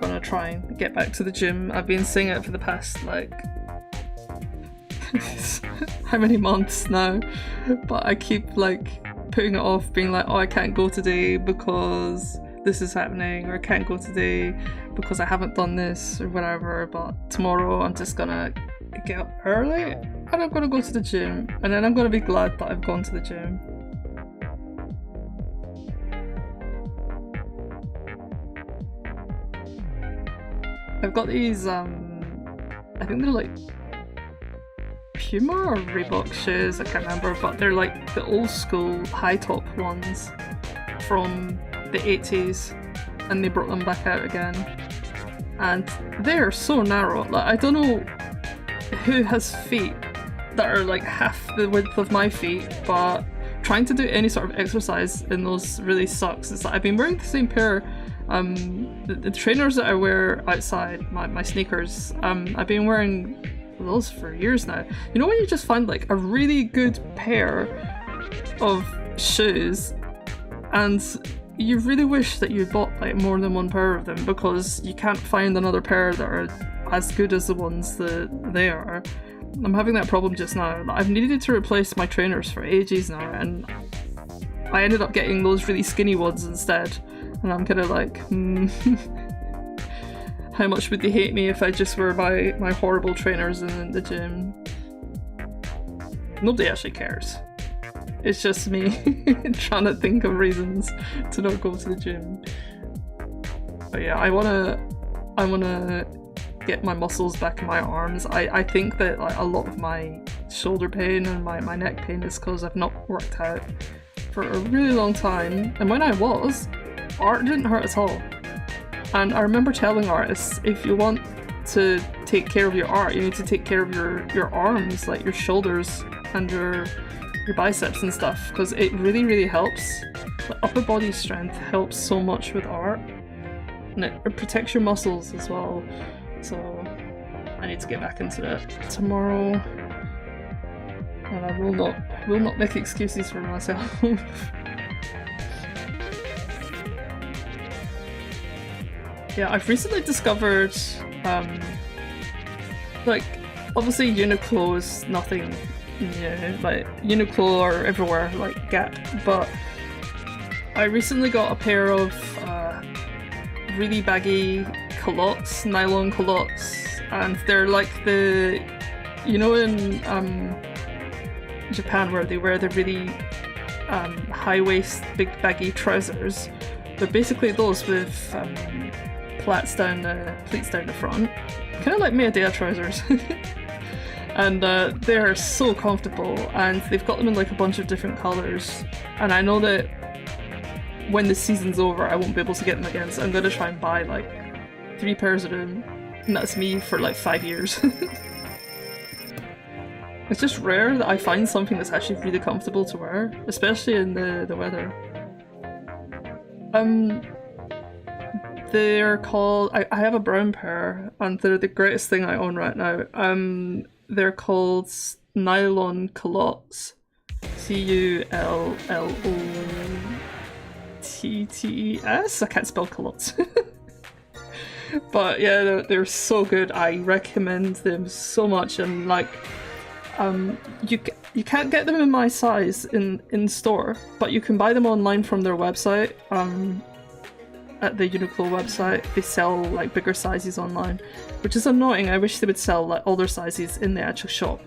gonna try and get back to the gym. I've been saying it for the past, like, how many months now? But I keep, like, putting it off, being like, oh, I can't go today because this is happening, or I can't go today because I haven't done this, or whatever. But tomorrow, I'm just gonna get up early, and I'm gonna go to the gym, and then I'm gonna be glad that I've gone to the gym. I've got these, I think they're like Puma or Reebok shoes, I can't remember, but they're like the old school high top ones from the 80s, and they brought them back out again. And they're so narrow, like I don't know who has feet that are like half the width of my feet, but trying to do any sort of exercise in those really sucks. It's like I've been wearing the same pair. The trainers that I wear outside, my sneakers, I've been wearing those for years now. You know when you just find like a really good pair of shoes and you really wish that you bought like more than one pair of them because you can't find another pair that are as good as the ones that they are. I'm having that problem just now. I've needed to replace my trainers for ages now, and I ended up getting those really skinny ones instead. And I'm kind of like, how much would they hate me if I just wear my horrible trainers in the gym? Nobody actually cares. It's just me trying to think of reasons to not go to the gym. But yeah, I wanna get my muscles back in my arms. I think that like a lot of my shoulder pain and my neck pain is because I've not worked out for a really long time. And when I was, art didn't hurt at all. And I remember telling artists, if you want to take care of your art, you need to take care of your arms, like your shoulders and your biceps and stuff, because it really, really helps. The upper body strength helps so much with art, and it protects your muscles as well. So I need to get back into it tomorrow, and I will not make excuses for myself. Yeah, I've recently discovered, like, obviously Uniqlo is nothing new, like, Uniqlo are everywhere, like Gap, but I recently got a pair of really baggy culottes, nylon culottes, and they're like the, you know in Japan where they wear the really high-waist, big baggy trousers, they're basically those with pleats down the front, kind of like Medea trousers. And they're so comfortable, and they've got them in like a bunch of different colours, and I know that when the season's over I won't be able to get them again, so I'm going to try and buy like 3 pairs of them, and that's me for like 5 years. It's just rare that I find something that's actually really comfortable to wear, especially in the weather. They're called, I have a brown pair, and they're the greatest thing I own right now. They're called nylon culottes. C-U-L-L-O-T-T-E-S? I can't spell culottes. But yeah, they're so good. I recommend them so much, and like, you can't get them in my size in store, but you can buy them online from their website. At the Uniqlo website, they sell like bigger sizes online, which is annoying. I wish they would sell like older sizes in the actual shop.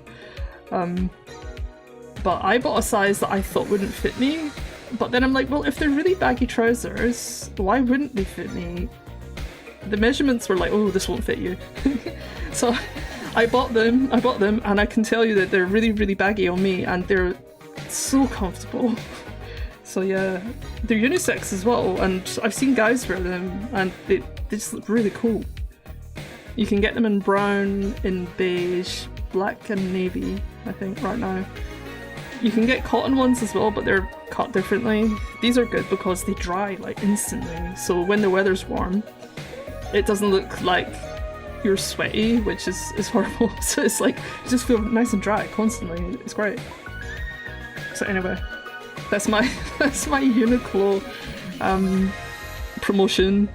But I bought a size that I thought wouldn't fit me, but then I'm like, well, if they're really baggy trousers, why wouldn't they fit me? The measurements were like, oh, this won't fit you. So I bought them, and I can tell you that they're really, really baggy on me, and they're so comfortable. So yeah, they're unisex as well, and I've seen guys wear them, and they just look really cool. You can get them in brown, in beige, black and navy, I think, right now. You can get cotton ones as well, but they're cut differently. These are good because they dry like instantly, so when the weather's warm, it doesn't look like you're sweaty, which is horrible. So it's like, you just feel nice and dry constantly. It's great. So anyway, that's my Uniqlo promotion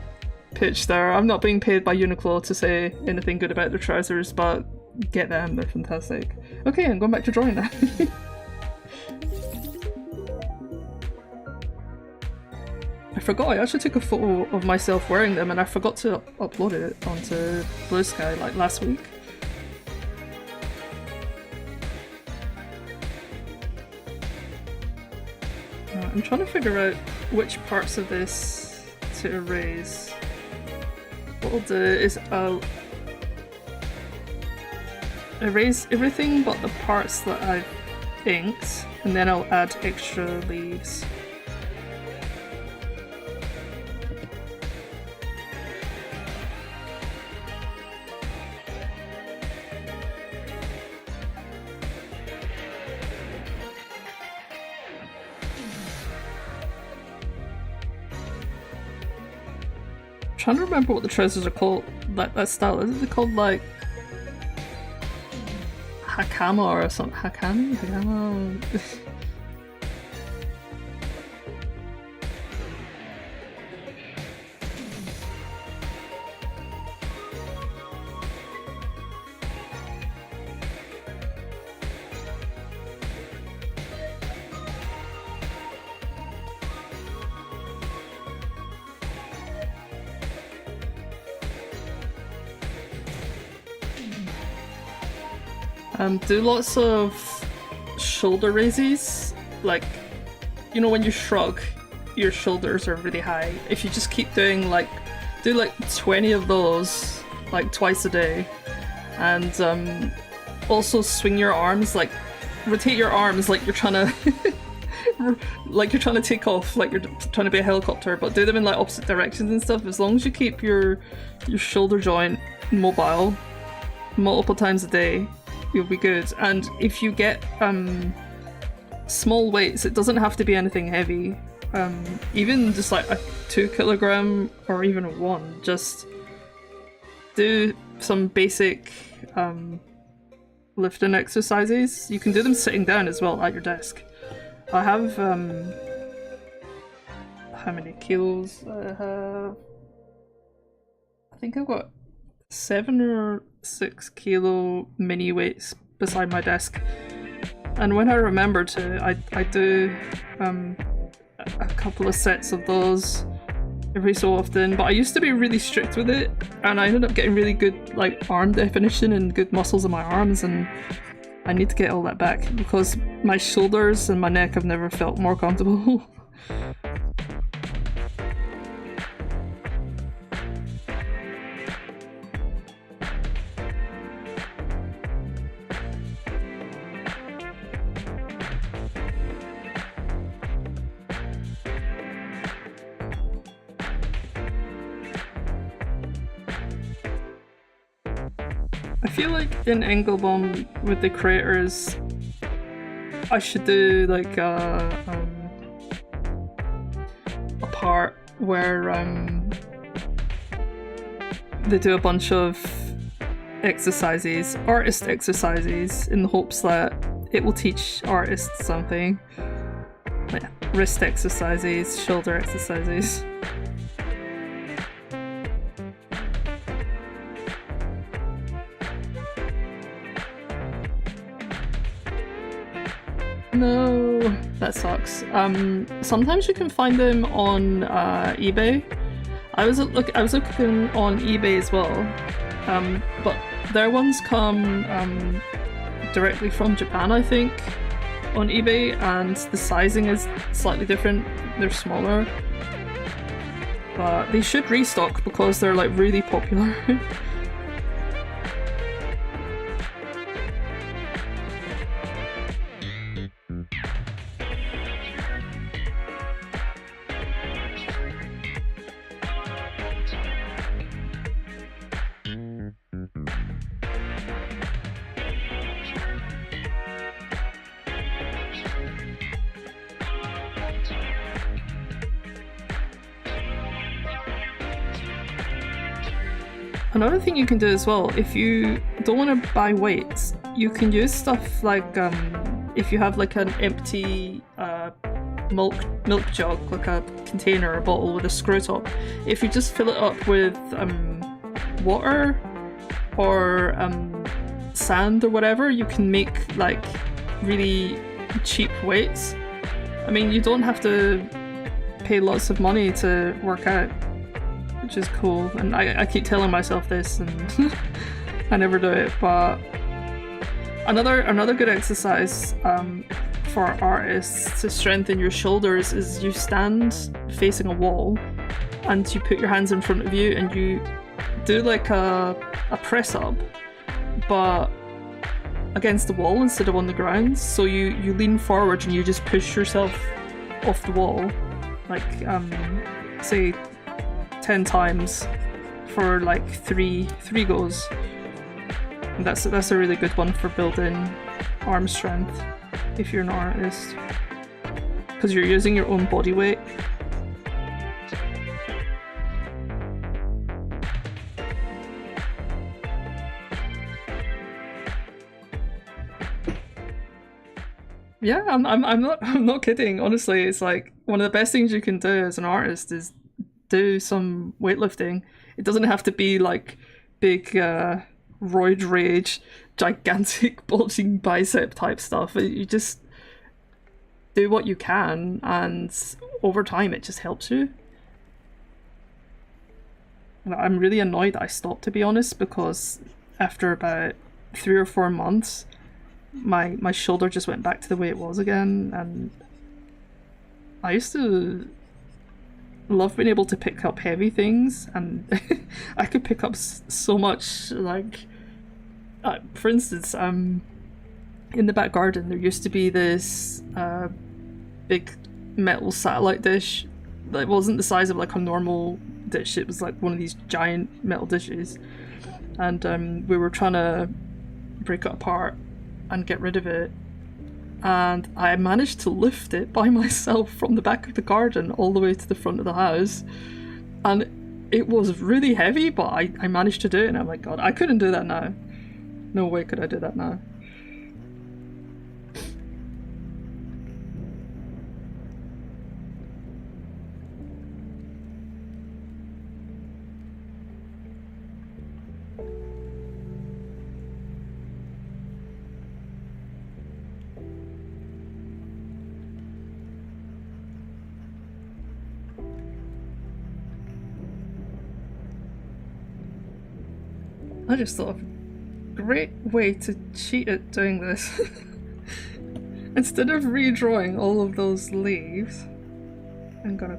pitch there. I'm not being paid by Uniqlo to say anything good about their trousers, but get them, they're fantastic. Okay, I'm going back to drawing now. I forgot, I actually took a photo of myself wearing them and I forgot to upload it onto Blue Sky like last week. I'm trying to figure out which parts of this to erase. What I'll do is I'll erase everything but the parts that I've inked, and then I'll add extra leaves. I'm trying to remember what the trousers are called, like that style. Is it called like Hakama or something? Hakama? Do lots of shoulder raises, like, you know when you shrug, your shoulders are really high. If you just keep doing do like 20 of those, like twice a day, and also swing your arms, like rotate your arms like you're trying to like you're trying to take off, like you're trying to be a helicopter, but do them in like opposite directions and stuff. As long as you keep your shoulder joint mobile multiple times a day, you'll be good. And if you get small weights, it doesn't have to be anything heavy, even just like a 2 kilogram or even 1, just do some basic lifting exercises. You can do them sitting down as well at your desk. I have how many kilos I have? I think I've got 7 or 6 kilo mini weights beside my desk, and when I remember to, I do a couple of sets of those every so often. But I used to be really strict with it, and I ended up getting really good like arm definition and good muscles in my arms, and I need to get all that back because my shoulders and my neck have never felt more comfortable. I feel like in Engelbaum with the creators, I should do like a part where they do a bunch of exercises, artist exercises, in the hopes that it will teach artists something. Like wrist exercises, shoulder exercises. No, that sucks. Sometimes you can find them on eBay. I was looking on eBay as well, but their ones come directly from Japan, I think, on eBay, and the sizing is slightly different. They're smaller, but they should restock because they're like really popular. Another thing you can do as well, if you don't want to buy weights, you can use stuff like if you have like an empty milk jug, like a container or bottle with a screw top, if you just fill it up with water or sand or whatever, you can make like really cheap weights. I mean, you don't have to pay lots of money to work out, which is cool. And I keep telling myself this and I never do it. But another good exercise for artists to strengthen your shoulders is you stand facing a wall and you put your hands in front of you and you do like a press up, but against the wall instead of on the ground. So you lean forward and you just push yourself off the wall, like say 10 times for like three goes. And that's a really good one for building arm strength if you're an artist, because you're using your own body weight. Yeah, I'm not kidding. Honestly, it's like one of the best things you can do as an artist is do some weightlifting. It doesn't have to be like big roid rage, gigantic bulging bicep type stuff. You just do what you can, and over time it just helps you. And I'm really annoyed that I stopped, to be honest, because after about 3 or 4 months my shoulder just went back to the way it was again. And I used to love being able to pick up heavy things, and I could pick up so much. Like for instance, in the back garden there used to be this big metal satellite dish that wasn't the size of like a normal dish. It was like one of these giant metal dishes, and we were trying to break it apart and get rid of it, and I managed to lift it by myself from the back of the garden all the way to the front of the house, and it was really heavy, but I managed to do it. And I'm like, God, I couldn't do that now. No way could I do that now. I just thought of a great way to cheat at doing this. Instead of redrawing all of those leaves, I'm gonna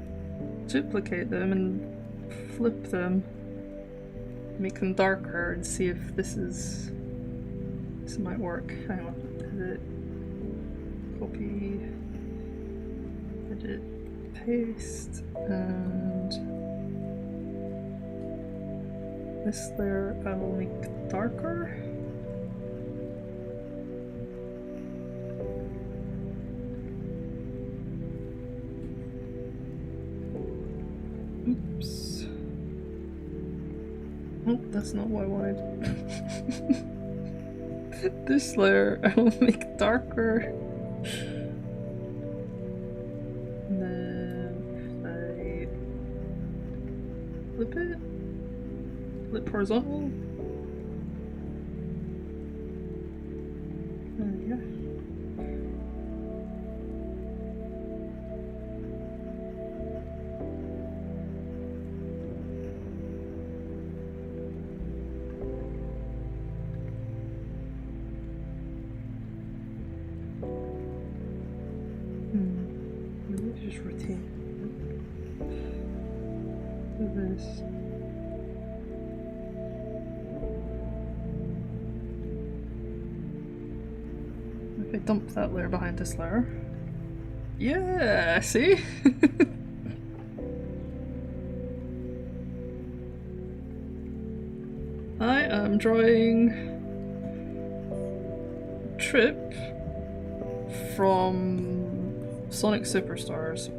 duplicate them and flip them, make them darker, and see if this might work. Hang on, edit, copy, edit, paste, and this layer I will make darker. Oops. Oh, that's not what I wanted. This layer I will make darker. And then I flip it. Flip horizontal. There we go. Maybe just rotate. Do this. If I dump that layer behind this layer. Yeah, see? I am drawing Trip from Sonic Superstars.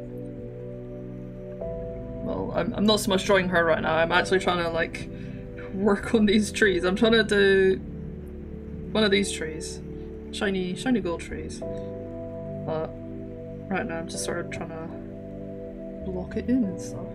Well, I'm not so much drawing her right now, I'm actually trying to like work on these trees. I'm trying to do one of these trees. Shiny gold trees. But right now I'm just sort of trying to block it in and stuff.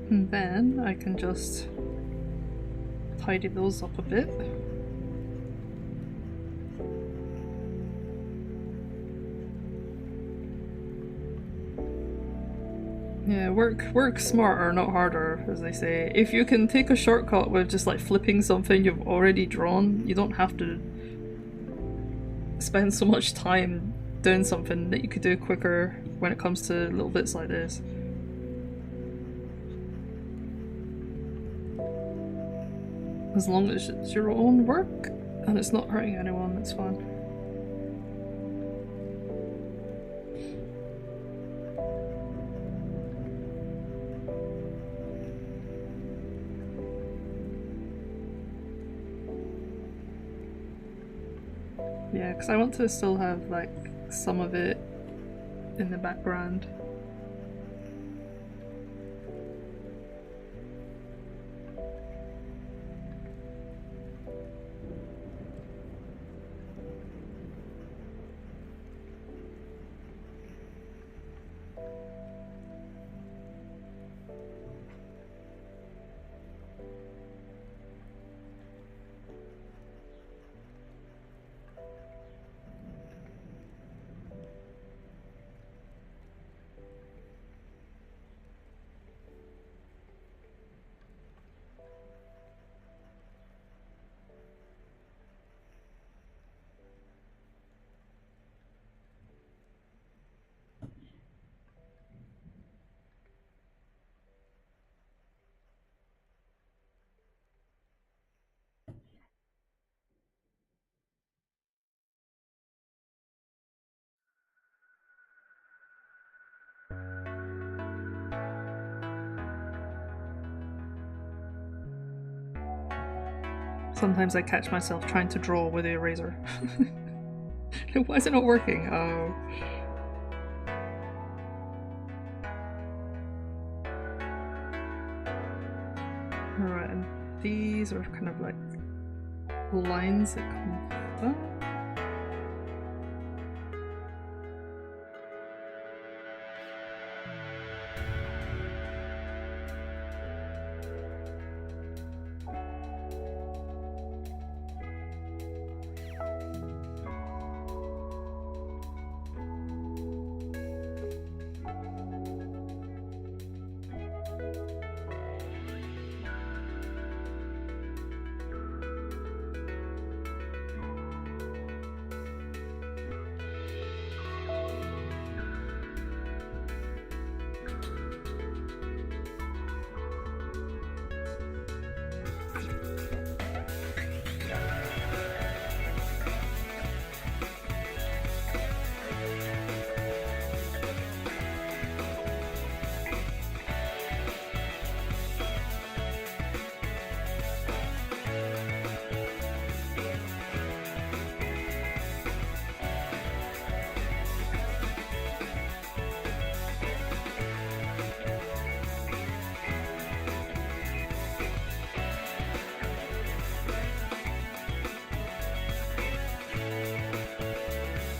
And then I can just tidy those up a bit. Yeah, work smarter, not harder, as they say. If you can take a shortcut with just like flipping something you've already drawn, you don't have to spend so much time doing something that you could do quicker when it comes to little bits like this. As long as it's your own work and it's not hurting anyone, that's fine. Yeah, because I want to still have like some of it in the background. Sometimes I catch myself trying to draw with the eraser. Why is it not working? Oh. Alright, and these are kind of like lines that come up.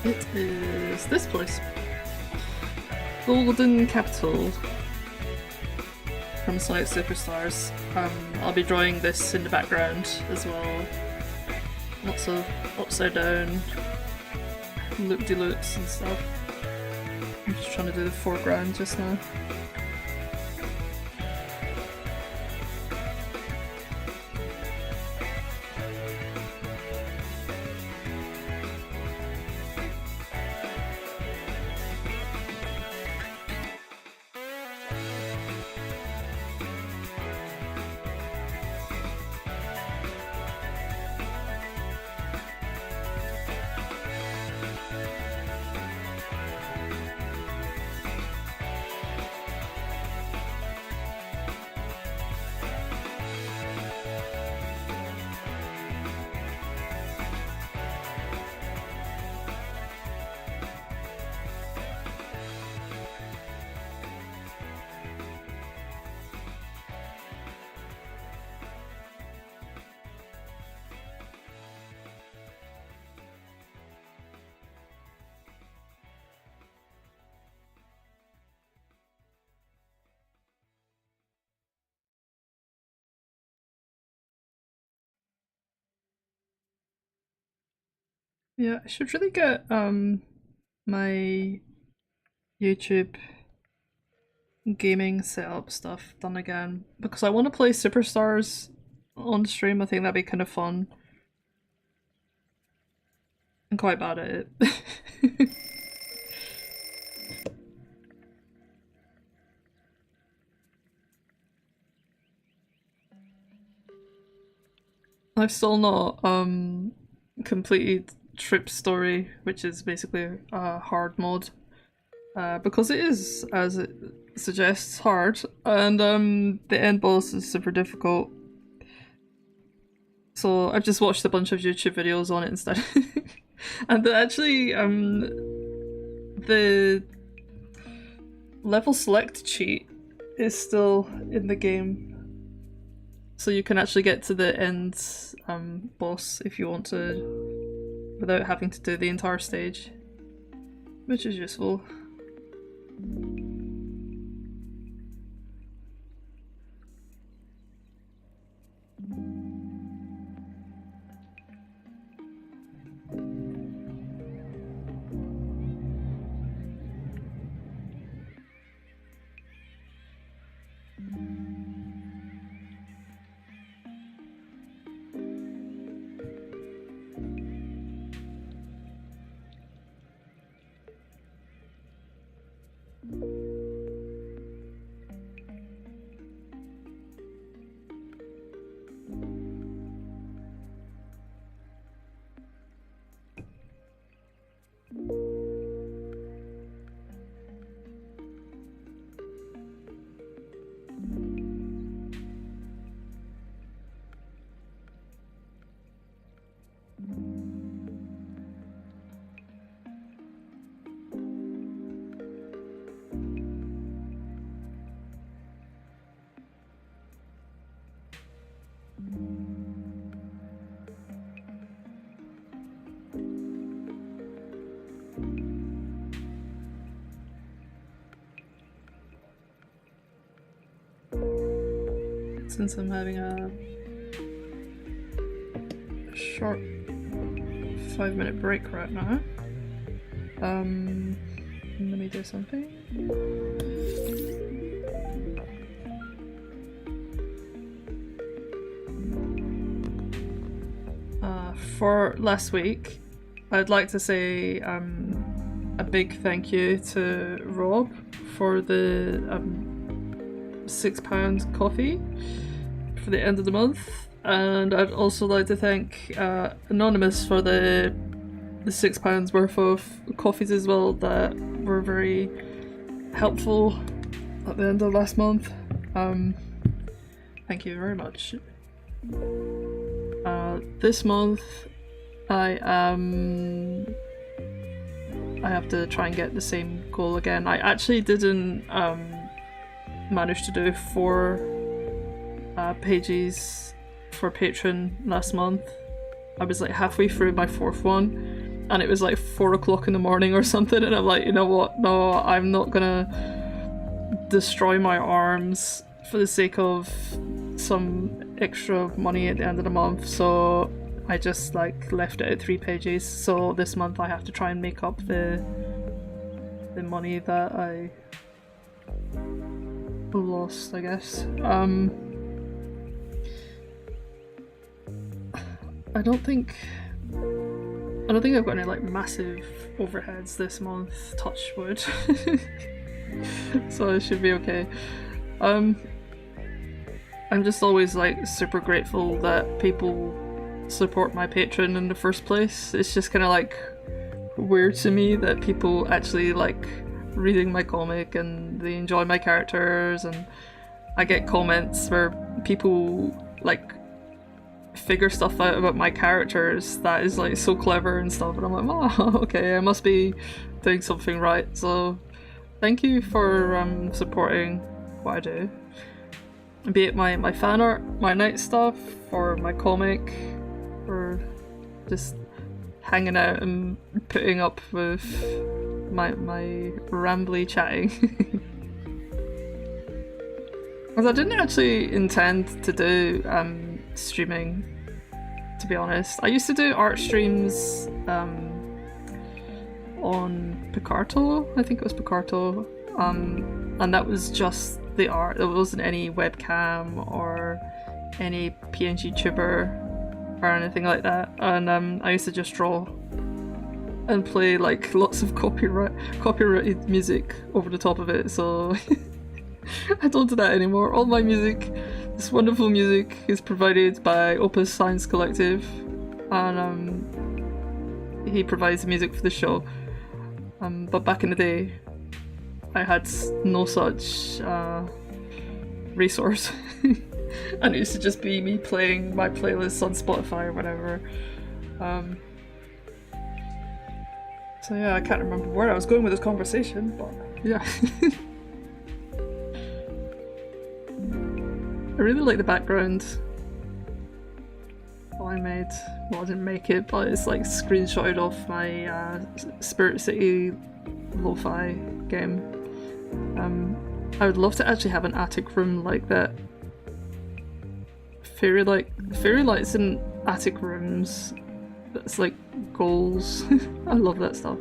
It is this place. Golden Capital from Sonic Superstars. I'll be drawing this in the background as well. Lots of upside down loop-de-loops and stuff. I'm just trying to do the foreground just now. Yeah, I should really get my YouTube gaming setup stuff done again because I want to play Superstars on stream. I think that'd be kind of fun. I'm quite bad at it. I've still not completed TRiP's story, which is basically a hard mode, because it is, as it suggests, hard, and the end boss is super difficult. So I've just watched a bunch of YouTube videos on it instead. And actually, the level select cheat is still in the game. So you can actually get to the end boss if you want to, without having to do the entire stage, which is useful. Since I'm having a short 5-minute break right now, let me do something. For last week, I'd like to say a big thank you to Rob for the £6 coffee for the end of the month, and I'd also like to thank Anonymous for the £6 worth of coffees as well that were very helpful at the end of last month. Thank you very much. This month I have to try and get the same goal again. I actually didn't managed to do 4 pages for Patreon last month. I was like halfway through my 4th one and it was like 4 o'clock in the morning or something, and I'm like, you know what, no, I'm not gonna destroy my arms for the sake of some extra money at the end of the month, so I just like left it at 3 pages. So this month I have to try and make up the money that I lost, I guess. I don't think I've got any like massive overheads this month, touch wood. So I should be okay. I'm just always like super grateful that people support my Patreon in the first place. It's just kind of like weird to me that people actually like reading my comic and they enjoy my characters, and I get comments where people like figure stuff out about my characters that is like so clever and stuff, and I'm like, oh, okay, I must be doing something right. So thank you for supporting what I do, be it my fan art, my night stuff, or my comic, or just hanging out and putting up with my rambly chatting. Because I didn't actually intend to do streaming to be honest. I used to do art streams on Picarto, I think it was Picarto, and that was just the art. There wasn't any webcam or any PNGTuber or anything like that, and I used to just draw and play like lots of copyrighted music over the top of it, so I don't do that anymore. All my music, this wonderful music, is provided by Opus Science Collective, and he provides the music for the show. But back in the day, I had no such resource, and it used to just be me playing my playlists on Spotify or whatever. So yeah, I can't remember where I was going with this conversation, but yeah. I really like the background I made. Well, I didn't make it, but it's like screenshotted off my Spirit City lo-fi game. I would love to actually have an attic room like that. Fairy lights in attic rooms. That's like goals. I love that stuff.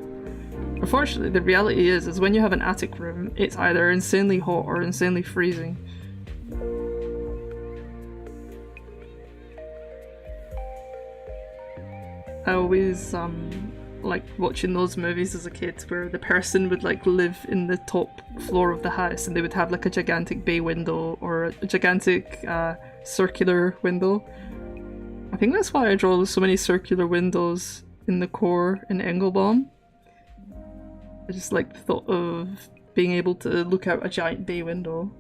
Unfortunately, the reality is when you have an attic room, it's either insanely hot or insanely freezing. I always like watching those movies as a kid where the person would like live in the top floor of the house and they would have like a gigantic bay window or a gigantic circular window. I think that's why I draw so many circular windows in the core in Engelbaum. I just like the thought of being able to look out a giant bay window.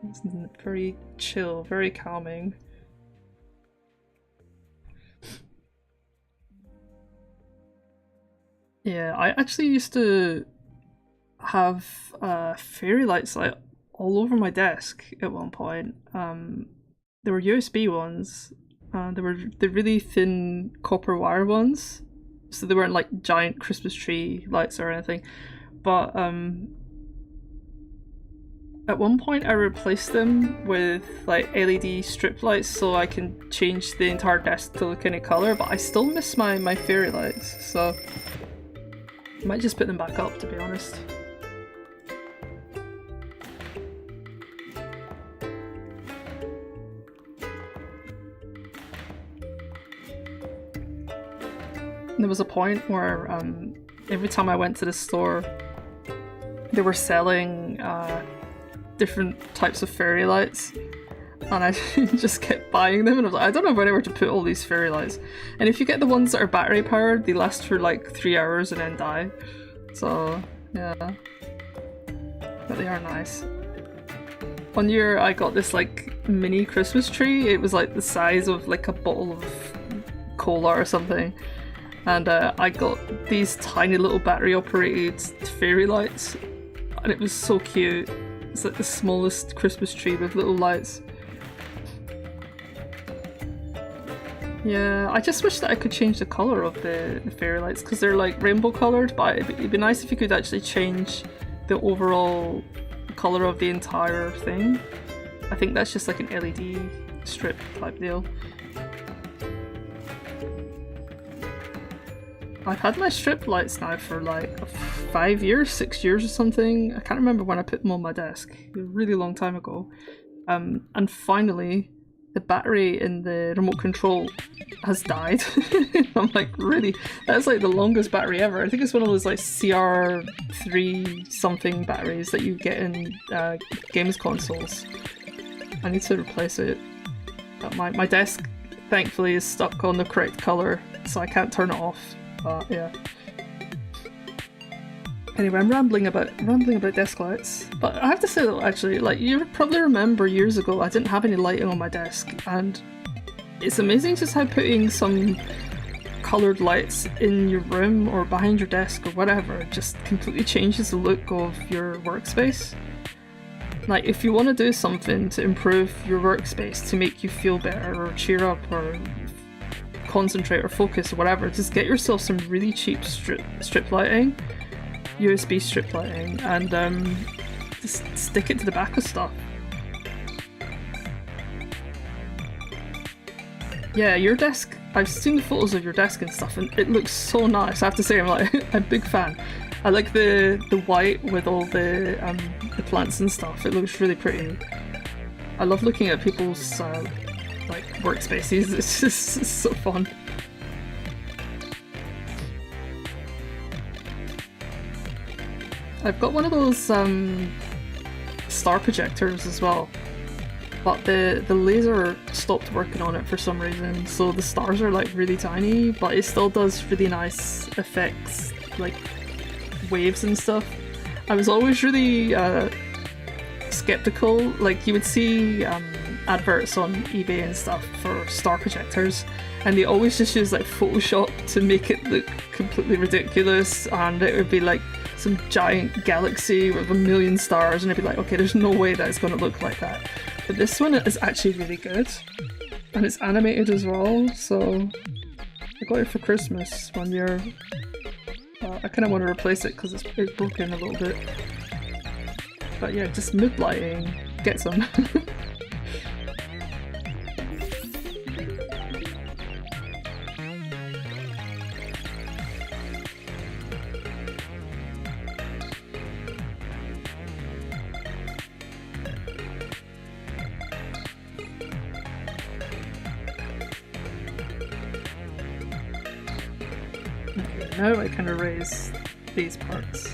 It's very chill, very calming. Yeah, I actually used to have fairy lights like all over my desk at one point. There were USB ones. They were the really thin copper wire ones, so they weren't like giant Christmas tree lights or anything. But at one point I replaced them with like LED strip lights so I can change the entire desk to look any color, but I still miss my fairy lights, so I might just put them back up, to be honest. There was a point where every time I went to the store, they were selling different types of fairy lights, and I just kept buying them, and I was like, I don't know where to put all these fairy lights. And if you get the ones that are battery powered, they last for like 3 hours and then die. So yeah, but they are nice. One year I got this like mini Christmas tree. It was like the size of like a bottle of cola or something. And I got these tiny little battery operated fairy lights, and it was so cute. It's like the smallest Christmas tree with little lights. Yeah, I just wish that I could change the colour of the fairy lights, because they're like rainbow coloured, but it'd be nice if you could actually change the overall colour of the entire thing. I think that's just like an LED strip type deal. I've had my strip lights now for like 5 years, 6 years or something. I can't remember when I put them on my desk. A really long time ago. And finally, the battery in the remote control has died. I'm like, really? That's like the longest battery ever. I think it's one of those like CR3 something batteries that you get in games consoles. I need to replace it. But my desk, thankfully, is stuck on the correct colour, so I can't turn it off. But yeah. Anyway, I'm rambling about desk lights. But I have to say though, actually, like you probably remember years ago, I didn't have any lighting on my desk, and it's amazing just how putting some coloured lights in your room or behind your desk or whatever just completely changes the look of your workspace. Like if you want to do something to improve your workspace, to make you feel better or cheer up or concentrate or focus or whatever, just get yourself some really cheap strip lighting, USB strip lighting, and just stick it to the back of stuff. Yeah, your desk, I've seen the photos of your desk and stuff, and it looks so nice. I have to say, I'm like, I'm a big fan. I like the white with all the plants and stuff. It looks really pretty. I love looking at people's like workspaces. It's just so fun. I've got one of those star projectors as well, but the laser stopped working on it for some reason, so the stars are like really tiny, but it still does really nice effects, like waves and stuff. I was always really skeptical. Like, you would see adverts on eBay and stuff for star projectors, and they always just use like Photoshop to make it look completely ridiculous, and it would be like some giant galaxy with a million stars, and I'd be like, okay, there's no way that it's going to look like that. But this one is actually really good, and it's animated as well, so I got it for Christmas one year. I kind of want to replace it because it's broken a little bit. But yeah, just mood lighting, get some. Now I can erase these parts.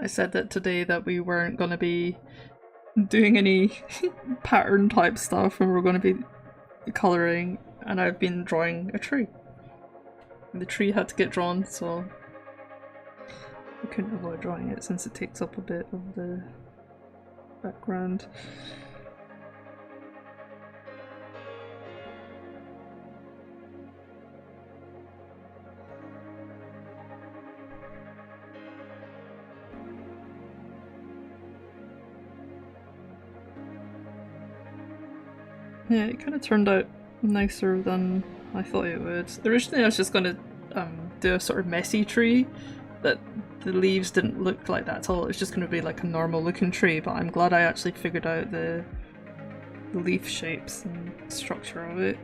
I said that today that we weren't going to be doing any pattern type stuff and we're going to be colouring, and I've been drawing a tree. And the tree had to get drawn, so I couldn't avoid drawing it since it takes up a bit of the background. Yeah, it kind of turned out nicer than I thought it would. Originally I was just going to do a sort of messy tree, that the leaves didn't look like that at all. It was just going to be like a normal looking tree, but I'm glad I actually figured out the leaf shapes and structure of it.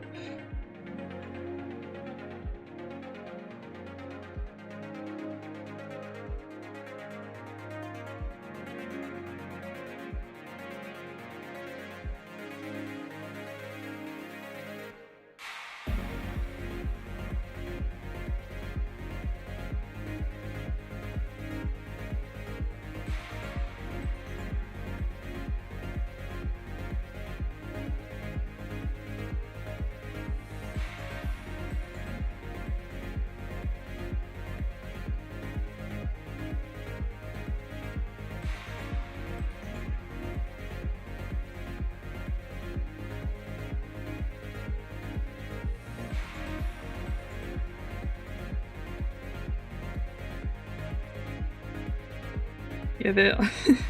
Yeah,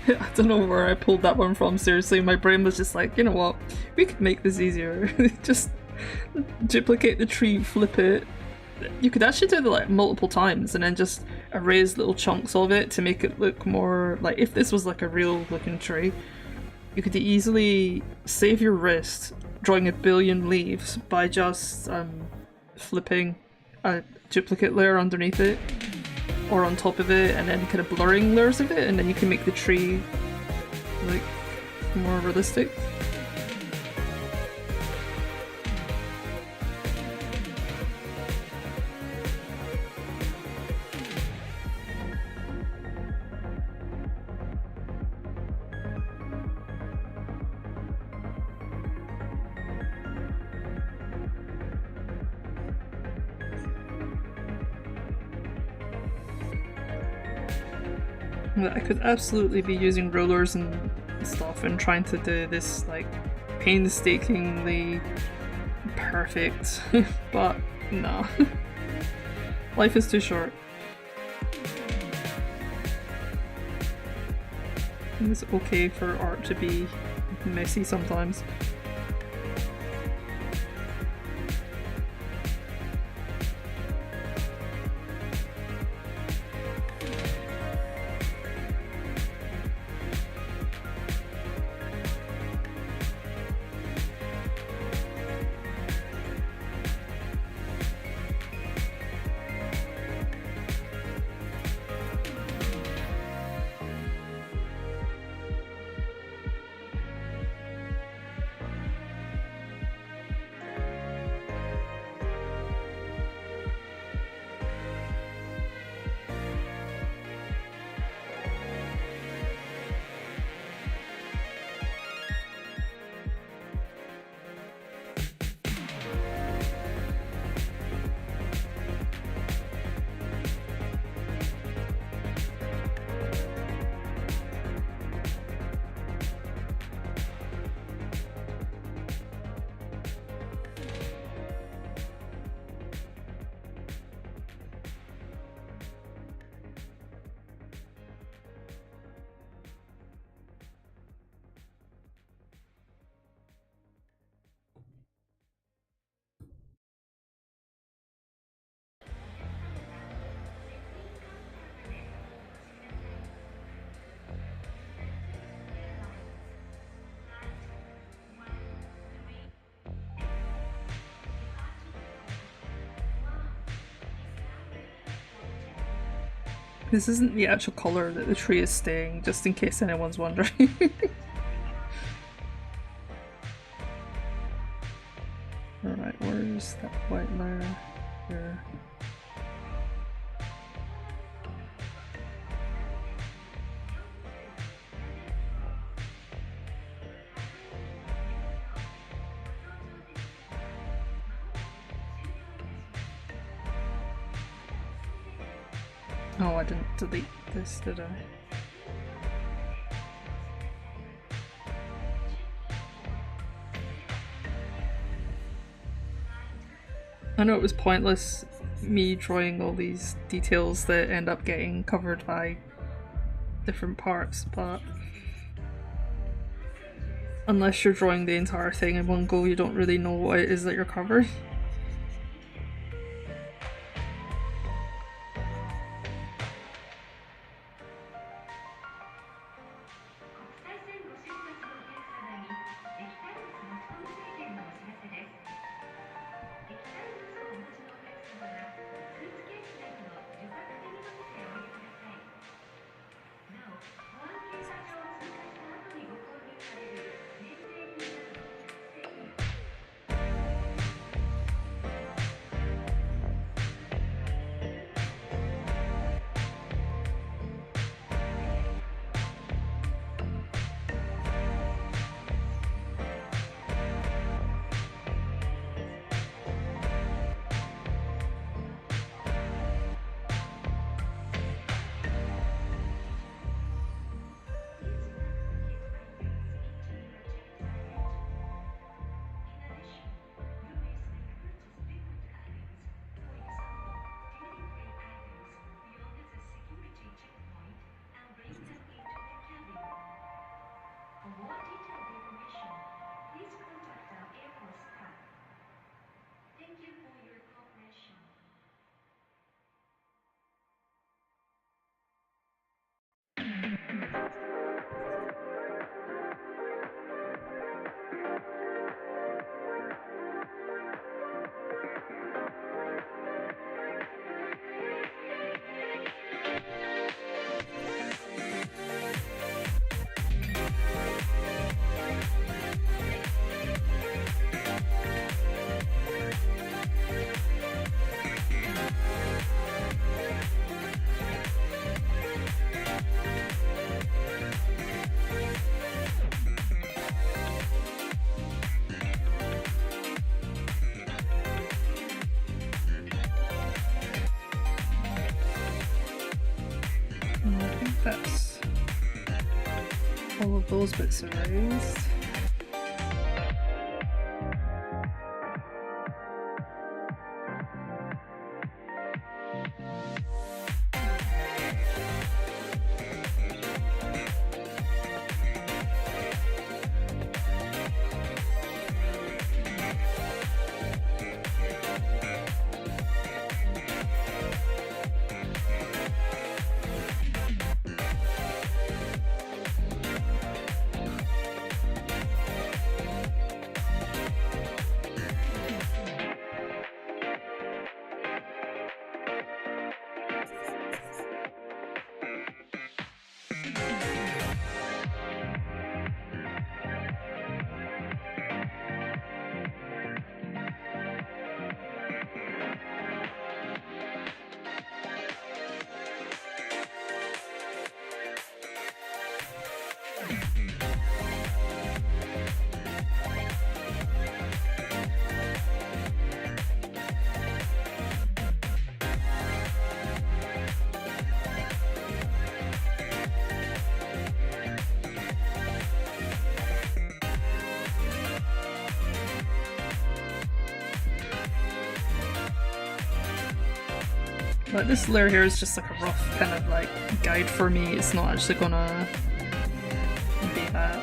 I don't know where I pulled that one from, seriously. My brain was just like, you know what, we could make this easier. Just duplicate the tree, flip it. You could actually do that like multiple times and then just erase little chunks of it to make it look more like, if this was like a real looking tree, you could easily save your wrist drawing a billion leaves by just flipping a duplicate layer underneath it or on top of it, and then kind of blurring layers of it, and then you can make the tree like more realistic. I could absolutely be using rulers and stuff and trying to do this like painstakingly perfect, but no. Life is too short. It's okay for art to be messy sometimes. This isn't the actual colour that the tree is staying, just in case anyone's wondering. Alright, where's that white layer? Here. Oh, I didn't delete this, did I? I know it was pointless me drawing all these details that end up getting covered by different parts, but unless you're drawing the entire thing in one go, you don't really know what it is that you're covering. That's all of those bits erased. But this layer here is just like a rough kind of like guide for me. It's not actually gonna be that.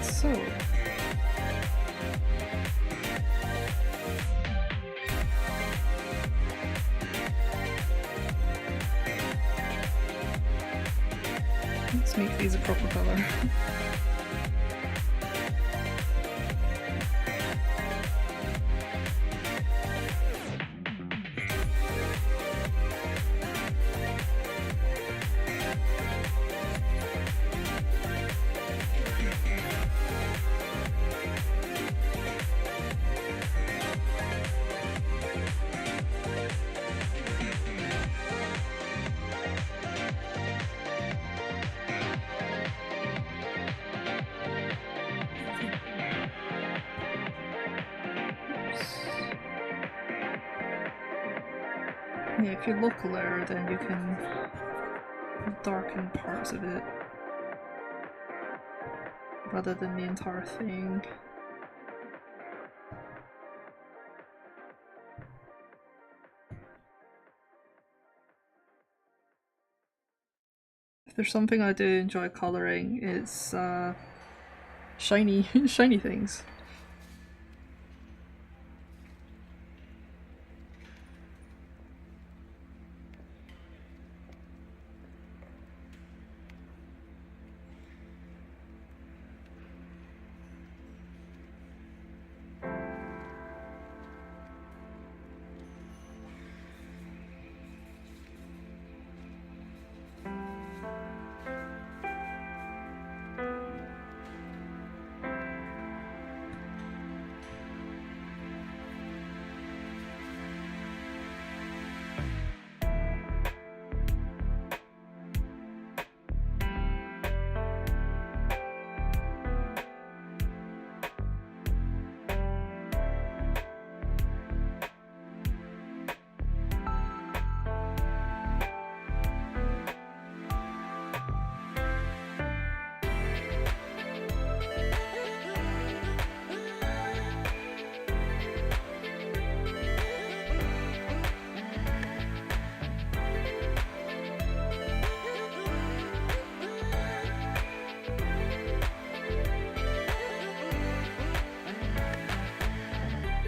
So let's make these a proper color. Yeah, if you look a layer, then you can darken parts of it rather than the entire thing. If there's something I do enjoy coloring, it's shiny shiny things.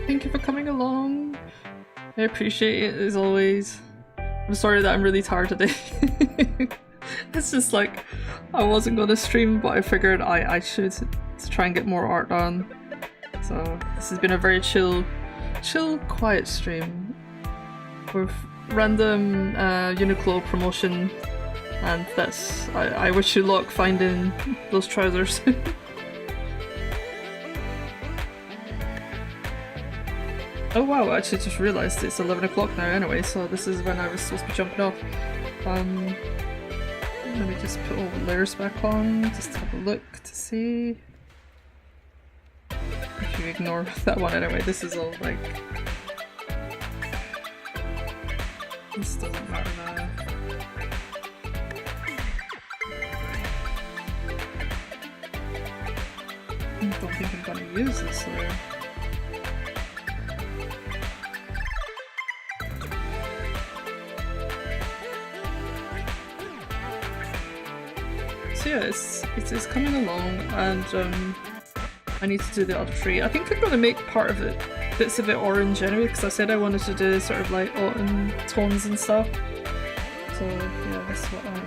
Thank you for coming along. I appreciate it as always. I'm sorry that I'm really tired today. It's just like, I wasn't going to stream, but I figured I should to try and get more art done. So this has been a very chill, quiet stream with random Uniqlo promotion, and that's, I wish you luck finding those trousers. Oh wow, I actually just realised it's 11 o'clock now anyway, so this is when I was supposed to be jumping off. Let me just put all the layers back on, just have a look to see. If you ignore that one anyway, this is all like... This doesn't matter now. I don't think I'm gonna use this layer. So yeah, it's coming along, and I need to do the other three. I think I'm going to make part of it, bits of it orange anyway, because I said I wanted to do sort of like autumn tones and stuff. So yeah, that's what I'm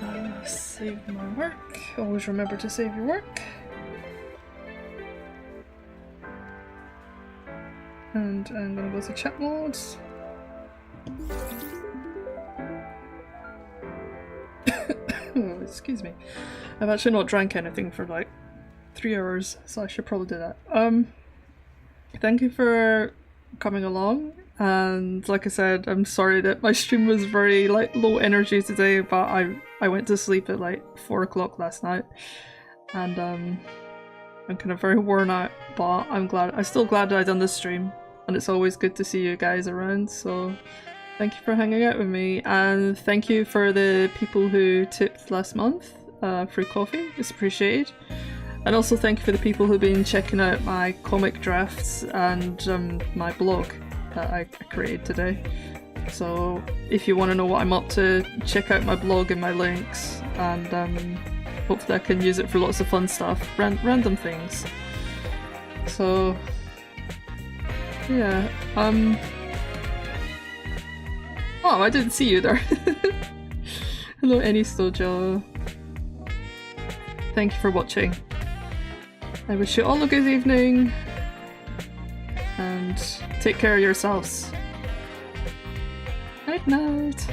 doing. Save my work. Always remember to save your work. And I'm going to go to chat modes. Oh, excuse me. I've actually not drank anything for like 3 hours, so I should probably do that. Thank you for coming along, and like I said, I'm sorry that my stream was very like low energy today, but I went to sleep at like 4 o'clock last night, and I'm kind of very worn out, but I'm still glad that I done this stream, and it's always good to see you guys around, so thank you for hanging out with me, and thank you for the people who tipped last month. Free coffee, it's appreciated. And also thank you for the people who've been checking out my comic drafts and my blog that I created today. So if you want to know what I'm up to, check out my blog and my links, and hopefully I can use it for lots of fun stuff, random things. So yeah, oh, I didn't see you there. Hello, Anystojo. Thank you for watching. I wish you all a good evening, and take care of yourselves. Night night.